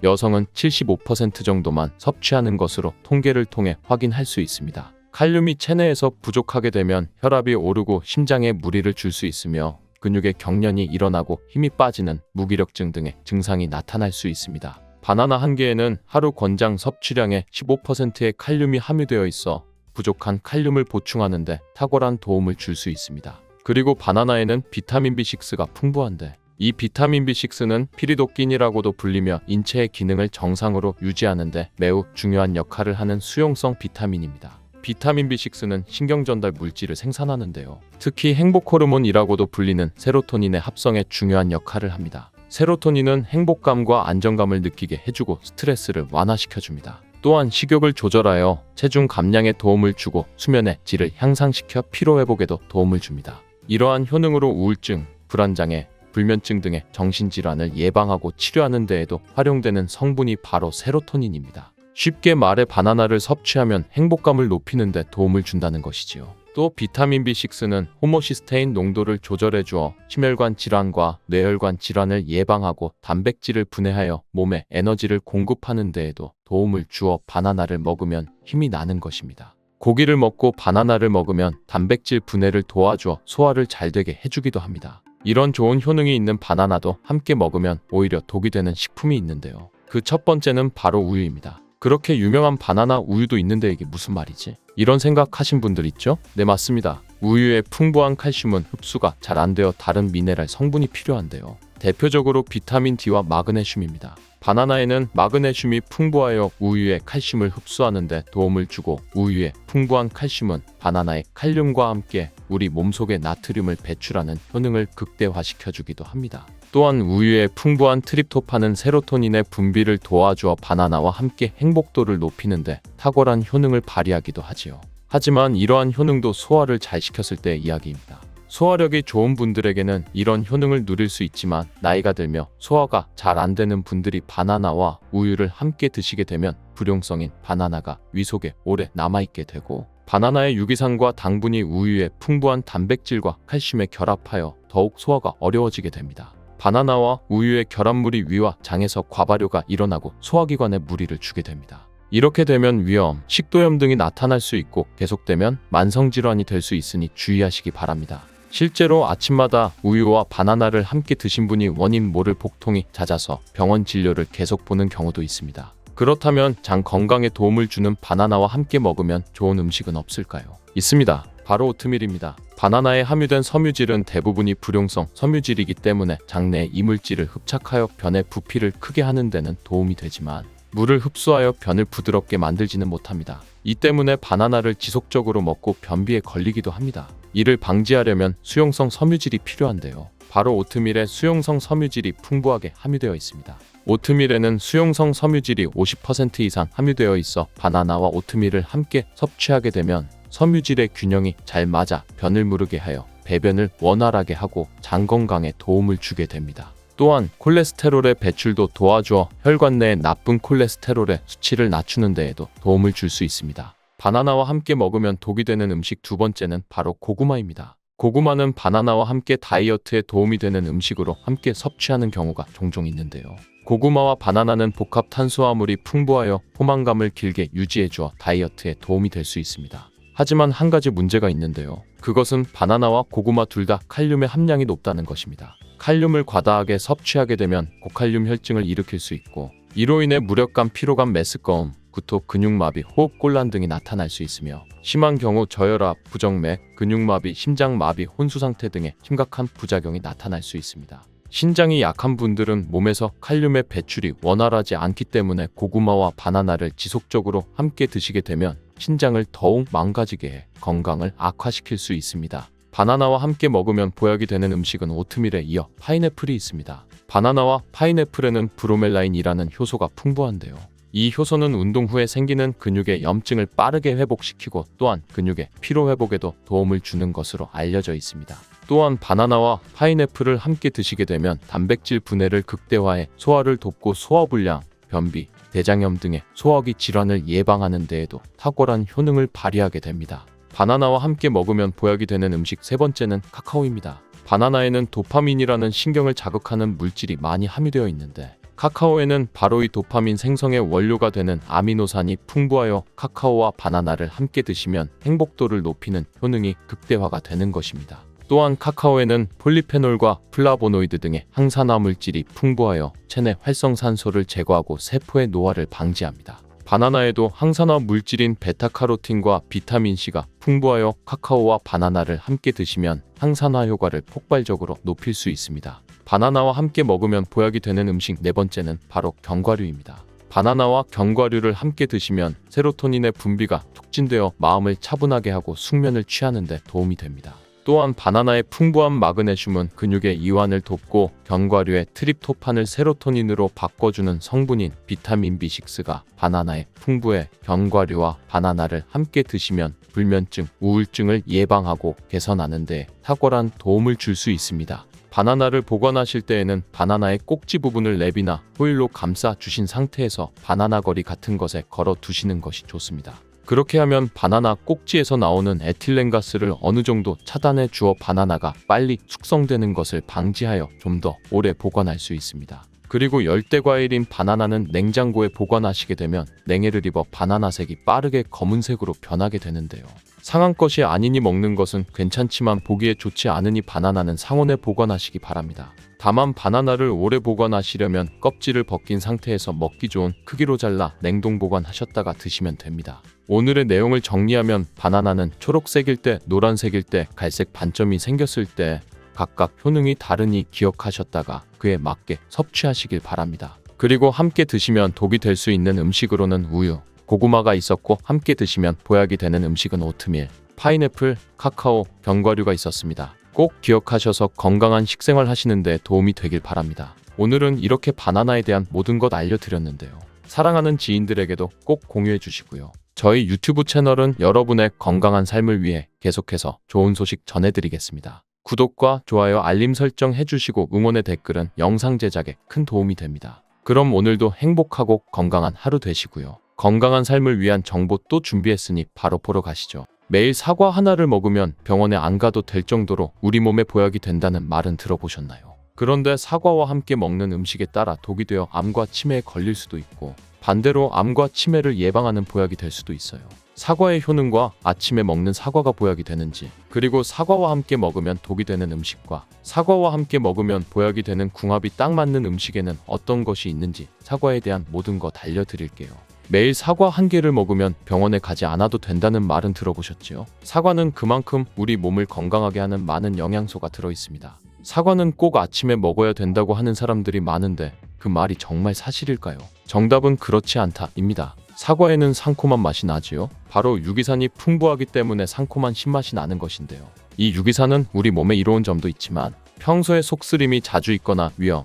여성은 75% 정도만 섭취하는 것으로 통계를 통해 확인할 수 있습니다. 칼륨이 체내에서 부족하게 되면 혈압이 오르고 심장에 무리를 줄 수 있으며 근육의 경련이 일어나고 힘이 빠지는 무기력증 등의 증상이 나타날 수 있습니다. 바나나 한 개에는 하루 권장 섭취량의 15%의 칼륨이 함유되어 있어 부족한 칼륨을 보충하는 데 탁월한 도움을 줄 수 있습니다. 그리고 바나나에는 비타민 B6가 풍부한데 이 비타민 B6는 피리도킨이라고도 불리며 인체의 기능을 정상으로 유지하는 데 매우 중요한 역할을 하는 수용성 비타민입니다. 비타민 B6는 신경전달 물질을 생산하는데요. 특히 행복 호르몬이라고도 불리는 세로토닌의 합성에 중요한 역할을 합니다. 세로토닌은 행복감과 안정감을 느끼게 해주고 스트레스를 완화시켜줍니다. 또한 식욕을 조절하여 체중 감량에 도움을 주고 수면의 질을 향상시켜 피로회복에도 도움을 줍니다. 이러한 효능으로 우울증, 불안장애, 불면증 등의 정신질환을 예방하고 치료하는 데에도 활용되는 성분이 바로 세로토닌입니다. 쉽게 말해 바나나를 섭취하면 행복감을 높이는 데 도움을 준다는 것이지요. 또 비타민 B6는 호모시스테인 농도를 조절해 주어 심혈관 질환과 뇌혈관 질환을 예방하고 단백질을 분해하여 몸에 에너지를 공급하는 데에도 도움을 주어 바나나를 먹으면 힘이 나는 것입니다. 고기를 먹고 바나나를 먹으면 단백질 분해를 도와주어 소화를 잘 되게 해주기도 합니다. 이런 좋은 효능이 있는 바나나도 함께 먹으면 오히려 독이 되는 식품이 있는데요. 그 첫 번째는 바로 우유입니다. 그렇게 유명한 바나나 우유도 있는데 이게 무슨 말이지? 이런 생각하신 분들 있죠? 네, 맞습니다. 우유의 풍부한 칼슘은 흡수가 잘 안 되어 다른 미네랄 성분이 필요한데요. 대표적으로 비타민 D와 마그네슘입니다. 바나나에는 마그네슘이 풍부하여 우유의 칼슘을 흡수하는 데 도움을 주고 우유의 풍부한 칼슘은 바나나의 칼륨과 함께 우리 몸속의 나트륨을 배출하는 효능을 극대화시켜주기도 합니다. 또한 우유의 풍부한 트립토판은 세로토닌의 분비를 도와주어 바나나와 함께 행복도를 높이는 데 탁월한 효능을 발휘하기도 하지요. 하지만 이러한 효능도 소화를 잘 시켰을 때의 이야기입니다. 소화력이 좋은 분들에게는 이런 효능을 누릴 수 있지만 나이가 들며 소화가 잘 안 되는 분들이 바나나와 우유를 함께 드시게 되면 불용성인 바나나가 위 속에 오래 남아있게 되고 바나나의 유기산과 당분이 우유의 풍부한 단백질과 칼슘에 결합하여 더욱 소화가 어려워지게 됩니다. 바나나와 우유의 결합물이 위와 장에서 과발효가 일어나고 소화기관에 무리를 주게 됩니다. 이렇게 되면 위염, 식도염 등이 나타날 수 있고 계속되면 만성질환이 될 수 있으니 주의하시기 바랍니다. 실제로 아침마다 우유와 바나나를 함께 드신 분이 원인 모를 복통이 잦아서 병원 진료를 계속 보는 경우도 있습니다. 그렇다면 장 건강에 도움을 주는 바나나와 함께 먹으면 좋은 음식은 없을까요? 있습니다. 바로 오트밀입니다. 바나나에 함유된 섬유질은 대부분이 불용성 섬유질이기 때문에 장내에 이물질을 흡착하여 변의 부피를 크게 하는 데는 도움이 되지만 물을 흡수하여 변을 부드럽게 만들지는 못합니다. 이 때문에 바나나를 지속적으로 먹고 변비에 걸리기도 합니다. 이를 방지하려면 수용성 섬유질이 필요한데요. 바로 오트밀에 수용성 섬유질이 풍부하게 함유되어 있습니다. 오트밀에는 수용성 섬유질이 50% 이상 함유되어 있어 바나나와 오트밀을 함께 섭취하게 되면 섬유질의 균형이 잘 맞아 변을 무르게 하여 배변을 원활하게 하고 장 건강에 도움을 주게 됩니다. 또한 콜레스테롤의 배출도 도와주어 혈관 내의 나쁜 콜레스테롤의 수치를 낮추는 데에도 도움을 줄 수 있습니다. 바나나와 함께 먹으면 독이 되는 음식 두 번째는 바로 고구마입니다. 고구마는 바나나와 함께 다이어트에 도움이 되는 음식으로 함께 섭취하는 경우가 종종 있는데요. 고구마와 바나나는 복합 탄수화물이 풍부하여 포만감을 길게 유지해주어 다이어트에 도움이 될 수 있습니다. 하지만 한 가지 문제가 있는데요. 그것은 바나나와 고구마 둘 다 칼륨의 함량이 높다는 것입니다. 칼륨을 과다하게 섭취하게 되면 고칼륨 혈증을 일으킬 수 있고 이로 인해 무력감, 피로감, 메스꺼움, 구토, 근육마비, 호흡곤란 등이 나타날 수 있으며 심한 경우 저혈압, 부정맥, 근육마비, 심장마비, 혼수상태 등의 심각한 부작용이 나타날 수 있습니다. 신장이 약한 분들은 몸에서 칼륨의 배출이 원활하지 않기 때문에 고구마와 바나나를 지속적으로 함께 드시게 되면 신장을 더욱 망가지게 해 건강을 악화시킬 수 있습니다. 바나나와 함께 먹으면 보약이 되는 음식은 오트밀에 이어 파인애플이 있습니다. 바나나와 파인애플에는 브로멜라인이라는 효소가 풍부한데요. 이 효소는 운동 후에 생기는 근육의 염증을 빠르게 회복시키고 또한 근육의 피로 회복에도 도움을 주는 것으로 알려져 있습니다. 또한 바나나와 파인애플을 함께 드시게 되면 단백질 분해를 극대화해 소화를 돕고 소화불량, 변비, 대장염 등의 소화기 질환을 예방하는 데에도 탁월한 효능을 발휘하게 됩니다. 바나나와 함께 먹으면 보약이 되는 음식 세 번째는 카카오입니다. 바나나에는 도파민이라는 신경을 자극하는 물질이 많이 함유되어 있는데 카카오에는 바로 이 도파민 생성의 원료가 되는 아미노산이 풍부하여 카카오와 바나나를 함께 드시면 행복도를 높이는 효능이 극대화가 되는 것입니다. 또한 카카오에는 폴리페놀과 플라보노이드 등의 항산화 물질이 풍부하여 체내 활성산소를 제거하고 세포의 노화를 방지합니다. 바나나에도 항산화 물질인 베타카로틴과 비타민C가 풍부하여 카카오와 바나나를 함께 드시면 항산화 효과를 폭발적으로 높일 수 있습니다. 바나나와 함께 먹으면 보약이 되는 음식 네 번째는 바로 견과류입니다. 바나나와 견과류를 함께 드시면 세로토닌의 분비가 촉진되어 마음을 차분하게 하고 숙면을 취하는 데 도움이 됩니다. 또한 바나나의 풍부한 마그네슘은 근육의 이완을 돕고 견과류의 트립토판을 세로토닌으로 바꿔주는 성분인 비타민 B6가 바나나에 풍부해 견과류와 바나나를 함께 드시면 불면증, 우울증을 예방하고 개선하는 데 탁월한 도움을 줄 수 있습니다. 바나나를 보관하실 때에는 바나나의 꼭지 부분을 랩이나 호일로 감싸 주신 상태에서 바나나 거리 같은 것에 걸어 두시는 것이 좋습니다. 그렇게 하면 바나나 꼭지에서 나오는 에틸렌가스를 어느 정도 차단해 주어 바나나가 빨리 숙성되는 것을 방지하여 좀 더 오래 보관할 수 있습니다. 그리고 열대과일인 바나나는 냉장고에 보관하시게 되면 냉해를 입어 바나나색이 빠르게 검은색으로 변하게 되는데요. 상한 것이 아니니 먹는 것은 괜찮지만 보기에 좋지 않으니 바나나는 상온에 보관하시기 바랍니다. 다만 바나나를 오래 보관하시려면 껍질을 벗긴 상태에서 먹기 좋은 크기로 잘라 냉동 보관하셨다가 드시면 됩니다. 오늘의 내용을 정리하면 바나나는 초록색일 때, 노란색일 때, 갈색 반점이 생겼을 때 각각 효능이 다르니 기억하셨다가 그에 맞게 섭취하시길 바랍니다. 그리고 함께 드시면 독이 될 수 있는 음식으로는 우유, 고구마가 있었고 함께 드시면 보약이 되는 음식은 오트밀, 파인애플, 카카오, 견과류가 있었습니다. 꼭 기억하셔서 건강한 식생활 하시는 데 도움이 되길 바랍니다. 오늘은 이렇게 바나나에 대한 모든 것 알려드렸는데요. 사랑하는 지인들에게도 꼭 공유해 주시고요. 저희 유튜브 채널은 여러분의 건강한 삶을 위해 계속해서 좋은 소식 전해드리겠습니다. 구독과 좋아요, 알림 설정 해주시고 응원의 댓글은 영상 제작에 큰 도움이 됩니다. 그럼 오늘도 행복하고 건강한 하루 되시고요. 건강한 삶을 위한 정보 또 준비했으니 바로 보러 가시죠. 매일 사과 하나를 먹으면 병원에 안 가도 될 정도로 우리 몸에 보약이 된다는 말은 들어보셨나요? 그런데 사과와 함께 먹는 음식에 따라 독이 되어 암과 치매에 걸릴 수도 있고 반대로 암과 치매를 예방하는 보약이 될 수도 있어요. 사과의 효능과 아침에 먹는 사과가 보약이 되는지, 그리고 사과와 함께 먹으면 독이 되는 음식과 사과와 함께 먹으면 보약이 되는 궁합이 딱 맞는 음식에는 어떤 것이 있는지 사과에 대한 모든 것 알려드릴게요. 매일 사과 한 개를 먹으면 병원에 가지 않아도 된다는 말은 들어보셨지요? 사과는 그만큼 우리 몸을 건강하게 하는 많은 영양소가 들어있습니다. 사과는 꼭 아침에 먹어야 된다고 하는 사람들이 많은데 그 말이 정말 사실일까요? 정답은 그렇지 않다입니다. 사과에는 상콤한 맛이 나지요. 바로 유기산이 풍부하기 때문에 상콤한 신맛이 나는 것인데요. 이 유기산은 우리 몸에 이로운 점도 있지만 평소에 속쓰림이 자주 있거나 위염,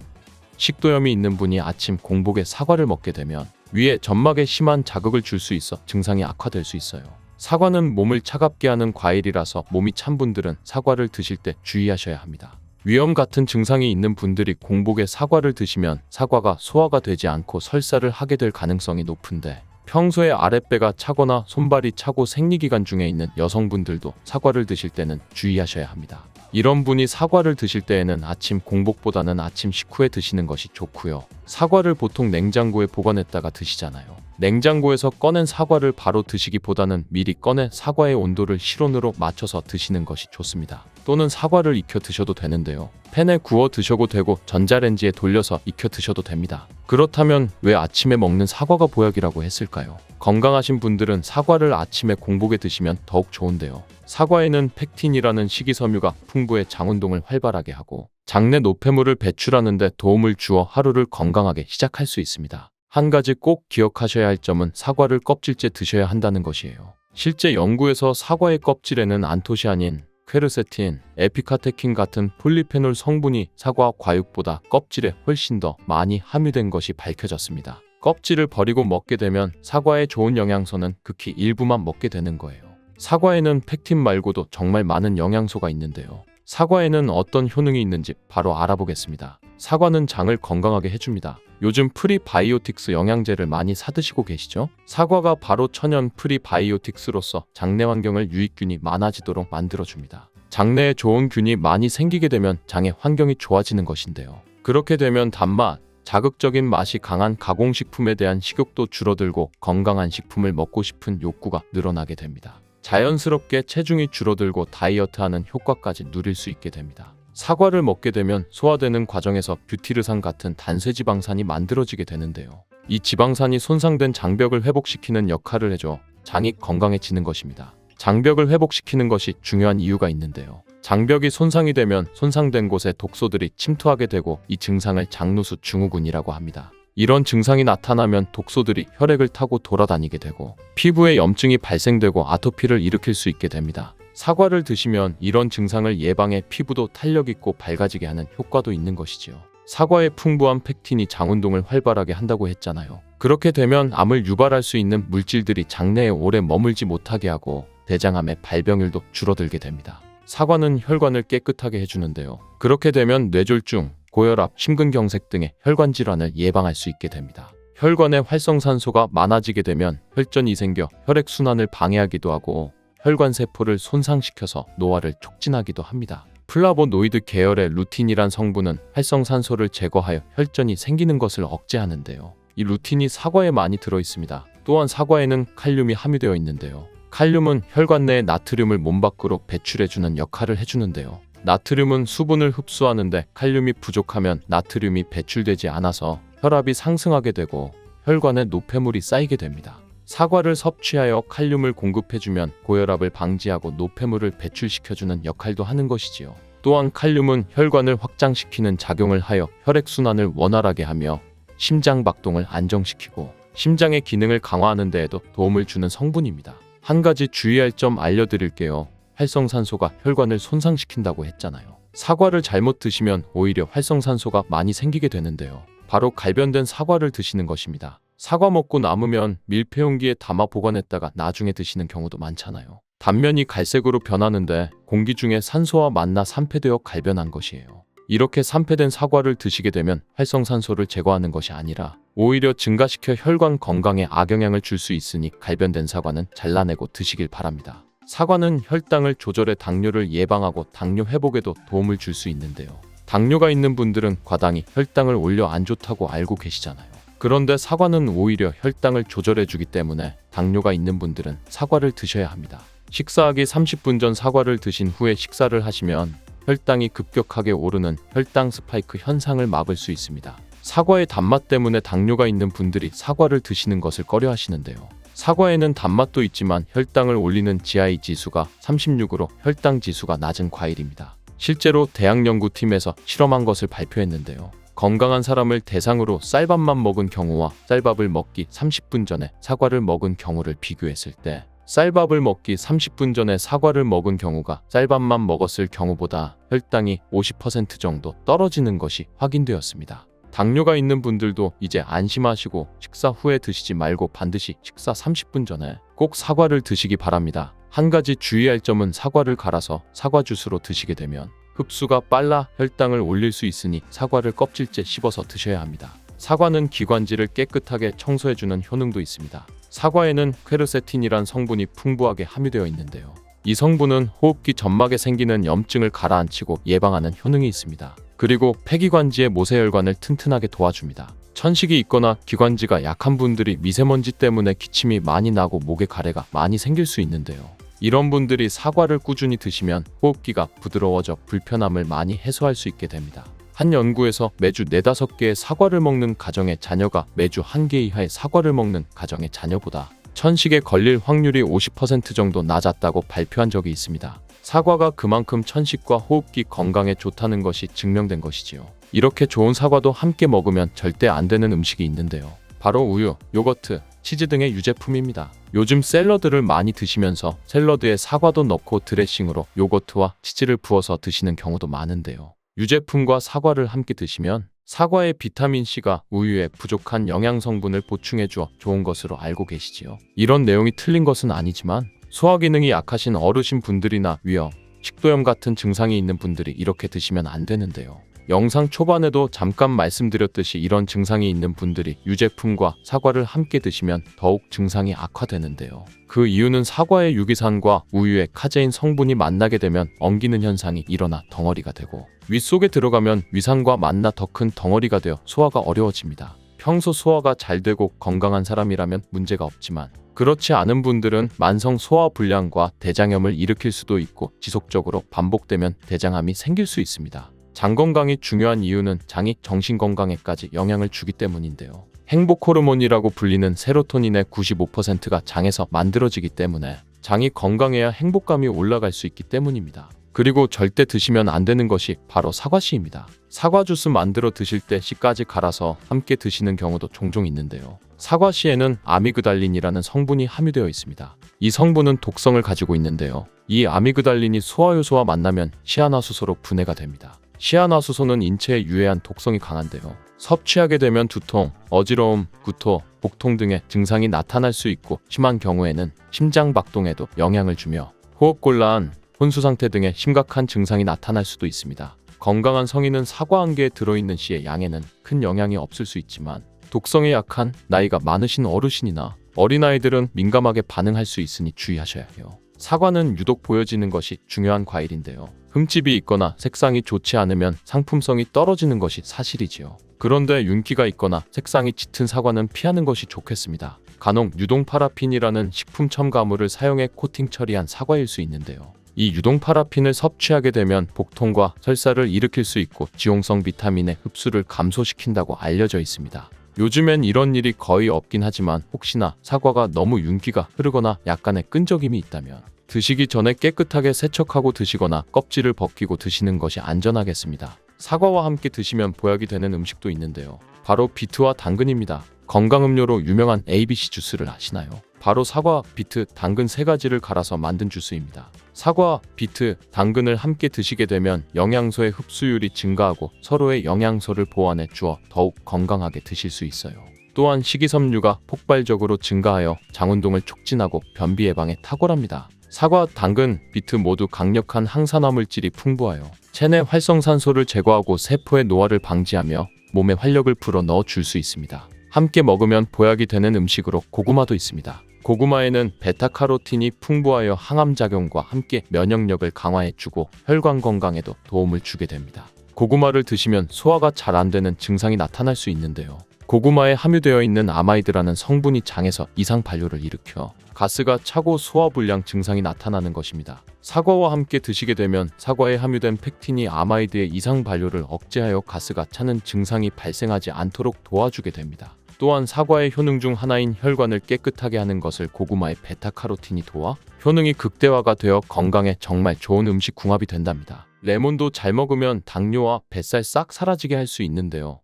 식도염이 있는 분이 아침 공복에 사과를 먹게 되면 위에 점막에 심한 자극을 줄 수 있어 증상이 악화될 수 있어요. 사과는 몸을 차갑게 하는 과일이라서 몸이 찬 분들은 사과를 드실 때 주의하셔야 합니다. 위염 같은 증상이 있는 분들이 공복에 사과를 드시면 사과가 소화가 되지 않고 설사를 하게 될 가능성이 높은데 평소에 아랫배가 차거나 손발이 차고 생리기간 중에 있는 여성분들도 사과를 드실 때는 주의하셔야 합니다. 이런 분이 사과를 드실 때에는 아침 공복보다는 아침 식후에 드시는 것이 좋고요. 사과를 보통 냉장고에 보관했다가 드시잖아요. 냉장고에서 꺼낸 사과를 바로 드시기보다는 미리 꺼내 사과의 온도를 실온으로 맞춰서 드시는 것이 좋습니다. 또는 사과를 익혀 드셔도 되는데요. 팬에 구워 드셔도 되고 전자레인지에 돌려서 익혀 드셔도 됩니다. 그렇다면 왜 아침에 먹는 사과가 보약이라고 했을까요? 건강하신 분들은 사과를 아침에 공복에 드시면 더욱 좋은데요. 사과에는 펙틴이라는 식이섬유가 풍부해 장운동을 활발하게 하고 장내 노폐물을 배출하는 데 도움을 주어 하루를 건강하게 시작할 수 있습니다. 한 가지 꼭 기억하셔야 할 점은 사과를 껍질째 드셔야 한다는 것이에요. 실제 연구에서 사과의 껍질에는 안토시아닌, 퀘르세틴, 에피카테킨 같은 폴리페놀 성분이 사과 과육보다 껍질에 훨씬 더 많이 함유된 것이 밝혀졌습니다. 껍질을 버리고 먹게 되면 사과의 좋은 영양소는 극히 일부만 먹게 되는 거예요. 사과에는 펙틴 말고도 정말 많은 영양소가 있는데요. 사과에는 어떤 효능이 있는지 바로 알아보겠습니다. 사과는 장을 건강하게 해줍니다. 요즘 프리바이오틱스 영양제를 많이 사드시고 계시죠? 사과가 바로 천연 프리바이오틱스로서 장내 환경을 유익균이 많아지도록 만들어줍니다. 장내에 좋은 균이 많이 생기게 되면 장의 환경이 좋아지는 것인데요. 그렇게 되면 단맛, 자극적인 맛이 강한 가공식품에 대한 식욕도 줄어들고 건강한 식품을 먹고 싶은 욕구가 늘어나게 됩니다. 자연스럽게 체중이 줄어들고 다이어트하는 효과까지 누릴 수 있게 됩니다. 사과를 먹게 되면 소화되는 과정에서 뷰티르산 같은 단쇄지방산이 만들어지게 되는데요. 이 지방산이 손상된 장벽을 회복시키는 역할을 해줘 장이 건강해지는 것입니다. 장벽을 회복시키는 것이 중요한 이유가 있는데요. 장벽이 손상이 되면 손상된 곳에 독소들이 침투하게 되고 이 증상을 장누수 증후군이라고 합니다. 이런 증상이 나타나면 독소들이 혈액을 타고 돌아다니게 되고 피부에 염증이 발생되고 아토피를 일으킬 수 있게 됩니다. 사과를 드시면 이런 증상을 예방해 피부도 탄력있고 밝아지게 하는 효과도 있는 것이지요. 사과의 풍부한 펙틴이 장운동을 활발하게 한다고 했잖아요. 그렇게 되면 암을 유발할 수 있는 물질들이 장내에 오래 머물지 못하게 하고 대장암의 발병률도 줄어들게 됩니다. 사과는 혈관을 깨끗하게 해주는데요. 그렇게 되면 뇌졸중, 고혈압, 심근경색 등의 혈관 질환을 예방할 수 있게 됩니다. 혈관에 활성산소가 많아지게 되면 혈전이 생겨 혈액순환을 방해하기도 하고 혈관 세포를 손상시켜서 노화를 촉진하기도 합니다. 플라보노이드 계열의 루틴이란 성분은 활성산소를 제거하여 혈전이 생기는 것을 억제하는데요. 이 루틴이 사과에 많이 들어있습니다. 또한 사과에는 칼륨이 함유되어 있는데요. 칼륨은 혈관 내의 나트륨을 몸 밖으로 배출해주는 역할을 해주는데요. 나트륨은 수분을 흡수하는데 칼륨이 부족하면 나트륨이 배출되지 않아서 혈압이 상승하게 되고 혈관에 노폐물이 쌓이게 됩니다. 사과를 섭취하여 칼륨을 공급해주면 고혈압을 방지하고 노폐물을 배출시켜주는 역할도 하는 것이지요. 또한 칼륨은 혈관을 확장시키는 작용을 하여 혈액순환을 원활하게 하며 심장 박동을 안정시키고 심장의 기능을 강화하는 데에도 도움을 주는 성분입니다. 한 가지 주의할 점 알려드릴게요. 활성산소가 혈관을 손상시킨다고 했잖아요. 사과를 잘못 드시면 오히려 활성산소가 많이 생기게 되는데요. 바로 갈변된 사과를 드시는 것입니다. 사과 먹고 남으면 밀폐용기에 담아 보관했다가 나중에 드시는 경우도 많잖아요. 단면이 갈색으로 변하는데 공기 중에 산소와 만나 산패되어 갈변한 것이에요. 이렇게 산패된 사과를 드시게 되면 활성산소를 제거하는 것이 아니라 오히려 증가시켜 혈관 건강에 악영향을 줄 수 있으니 갈변된 사과는 잘라내고 드시길 바랍니다. 사과는 혈당을 조절해 당뇨를 예방하고 당뇨 회복에도 도움을 줄 수 있는데요. 당뇨가 있는 분들은 과당이 혈당을 올려 안 좋다고 알고 계시잖아요. 그런데 사과는 오히려 혈당을 조절해주기 때문에 당뇨가 있는 분들은 사과를 드셔야 합니다. 식사하기 30분 전 사과를 드신 후에 식사를 하시면 혈당이 급격하게 오르는 혈당 스파이크 현상을 막을 수 있습니다. 사과의 단맛 때문에 당뇨가 있는 분들이 사과를 드시는 것을 꺼려 하시는데요. 사과에는 단맛도 있지만 혈당을 올리는 GI 지수가 36으로 혈당 지수가 낮은 과일입니다. 실제로 대학연구팀에서 실험한 것을 발표했는데요. 건강한 사람을 대상으로 쌀밥만 먹은 경우와 쌀밥을 먹기 30분 전에 사과를 먹은 경우를 비교했을 때 쌀밥을 먹기 30분 전에 사과를 먹은 경우가 쌀밥만 먹었을 경우보다 혈당이 50% 정도 떨어지는 것이 확인되었습니다. 당뇨가 있는 분들도 이제 안심하시고 식사 후에 드시지 말고 반드시 식사 30분 전에 꼭 사과를 드시기 바랍니다. 한 가지 주의할 점은 사과를 갈아서 사과 주스로 드시게 되면 흡수가 빨라 혈당을 올릴 수 있으니 사과를 껍질째 씹어서 드셔야 합니다. 사과는 기관지를 깨끗하게 청소해주는 효능도 있습니다. 사과에는 퀘르세틴이란 성분이 풍부하게 함유되어 있는데요. 이 성분은 호흡기 점막에 생기는 염증을 가라앉히고 예방하는 효능이 있습니다. 그리고 폐기관지의 모세혈관을 튼튼하게 도와줍니다. 천식이 있거나 기관지가 약한 분들이 미세먼지 때문에 기침이 많이 나고 목에 가래가 많이 생길 수 있는데요. 이런 분들이 사과를 꾸준히 드시면 호흡기가 부드러워져 불편함을 많이 해소할 수 있게 됩니다. 한 연구에서 매주 4-5개의 사과를 먹는 가정의 자녀가 매주 1개 이하의 사과를 먹는 가정의 자녀보다 천식에 걸릴 확률이 50% 정도 낮았다고 발표한 적이 있습니다. 사과가 그만큼 천식과 호흡기 건강에 좋다는 것이 증명된 것이지요. 이렇게 좋은 사과도 함께 먹으면 절대 안 되는 음식이 있는데요. 바로 우유, 요거트, 치즈 등의 유제품입니다. 요즘 샐러드를 많이 드시면서 샐러드에 사과도 넣고 드레싱으로 요거트와 치즈를 부어서 드시는 경우도 많은데요. 유제품과 사과를 함께 드시면 사과의 비타민C가 우유에 부족한 영양 성분을 보충해 주어 좋은 것으로 알고 계시지요. 이런 내용이 틀린 것은 아니지만 소화 기능이 약하신 어르신 분들이나 위염, 식도염 같은 증상이 있는 분들이 이렇게 드시면 안 되는데요. 영상 초반에도 잠깐 말씀드렸듯이 이런 증상이 있는 분들이 유제품과 사과를 함께 드시면 더욱 증상이 악화되는데요. 그 이유는 사과의 유기산과 우유의 카제인 성분이 만나게 되면 엉기는 현상이 일어나 덩어리가 되고 윗속에 들어가면 위산과 만나 더 큰 덩어리가 되어 소화가 어려워집니다. 평소 소화가 잘 되고 건강한 사람이라면 문제가 없지만 그렇지 않은 분들은 만성 소화불량과 대장염을 일으킬 수도 있고 지속적으로 반복되면 대장암이 생길 수 있습니다. 장 건강이 중요한 이유는 장이 정신 건강에까지 영향을 주기 때문인데요. 행복 호르몬이라고 불리는 세로토닌의 95%가 장에서 만들어지기 때문에 장이 건강해야 행복감이 올라갈 수 있기 때문입니다. 그리고 절대 드시면 안 되는 것이 바로 사과씨입니다. 사과 주스 만들어 드실 때 씨까지 갈아서 함께 드시는 경우도 종종 있는데요. 사과씨에는 아미그달린이라는 성분이 함유되어 있습니다. 이 성분은 독성을 가지고 있는데요. 이 아미그달린이 소화효소와 만나면 시아나수소로 분해가 됩니다. 시아나수소는 인체에 유해한 독성이 강한데요. 섭취하게 되면 두통, 어지러움, 구토, 복통 등의 증상이 나타날 수 있고 심한 경우에는 심장박동에도 영향을 주며 호흡곤란, 혼수상태 등의 심각한 증상이 나타날 수도 있습니다. 건강한 성인은 사과 한 개에 들어있는 씨의 양에는 큰 영향이 없을 수 있지만 독성에 약한 나이가 많으신 어르신이나 어린아이들은 민감하게 반응할 수 있으니 주의하셔야 해요. 사과는 유독 보여지는 것이 중요한 과일인데요. 흠집이 있거나 색상이 좋지 않으면 상품성이 떨어지는 것이 사실이지요. 그런데 윤기가 있거나 색상이 짙은 사과는 피하는 것이 좋겠습니다. 간혹 유동파라핀이라는 식품 첨가물을 사용해 코팅 처리한 사과일 수 있는데요. 이 유동파라핀을 섭취하게 되면 복통과 설사를 일으킬 수 있고 지용성 비타민의 흡수를 감소시킨다고 알려져 있습니다. 요즘엔 이런 일이 거의 없긴 하지만 혹시나 사과가 너무 윤기가 흐르거나 약간의 끈적임이 있다면 드시기 전에 깨끗하게 세척하고 드시거나 껍질을 벗기고 드시는 것이 안전하겠습니다. 사과와 함께 드시면 보약이 되는 음식도 있는데요. 바로 비트와 당근입니다. 건강음료로 유명한 ABC 주스를 아시나요? 바로 사과, 비트, 당근 3가지를 갈아서 만든 주스입니다. 사과, 비트, 당근을 함께 드시게 되면 영양소의 흡수율이 증가하고 서로의 영양소를 보완해 주어 더욱 건강하게 드실 수 있어요. 또한 식이섬유가 폭발적으로 증가하여 장운동을 촉진하고 변비 예방에 탁월합니다. 사과, 당근, 비트 모두 강력한 항산화 물질이 풍부하여 체내 활성산소를 제거하고 세포의 노화를 방지하며 몸에 활력을 불어넣어 줄 수 있습니다. 함께 먹으면 보약이 되는 음식으로 고구마도 있습니다. 고구마에는 베타카로틴이 풍부하여 항암작용과 함께 면역력을 강화해주고 혈관 건강에도 도움을 주게 됩니다. 고구마를 드시면 소화가 잘 안 되는 증상이 나타날 수 있는데요. 고구마에 함유되어 있는 아마이드라는 성분이 장에서 이상 반류를 일으켜 가스가 차고 소화불량 증상이 나타나는 것입니다. 사과와 함께 드시게 되면 사과에 함유된 펙틴이 아마이드의 이상 반류를 억제하여 가스가 차는 증상이 발생하지 않도록 도와주게 됩니다. 또한 사과의 효능 중 하나인 혈관을 깨끗하게 하는 것을 고구마의 베타카로틴이 도와 효능이 극대화가 되어 건강에 정말 좋은 음식 궁합이 된답니다. 레몬도 잘 먹으면 당뇨와 뱃살 싹 사라지게 할 수 있는데요.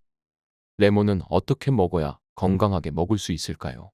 레몬은 어떻게 먹어야 건강하게 먹을 수 있을까요?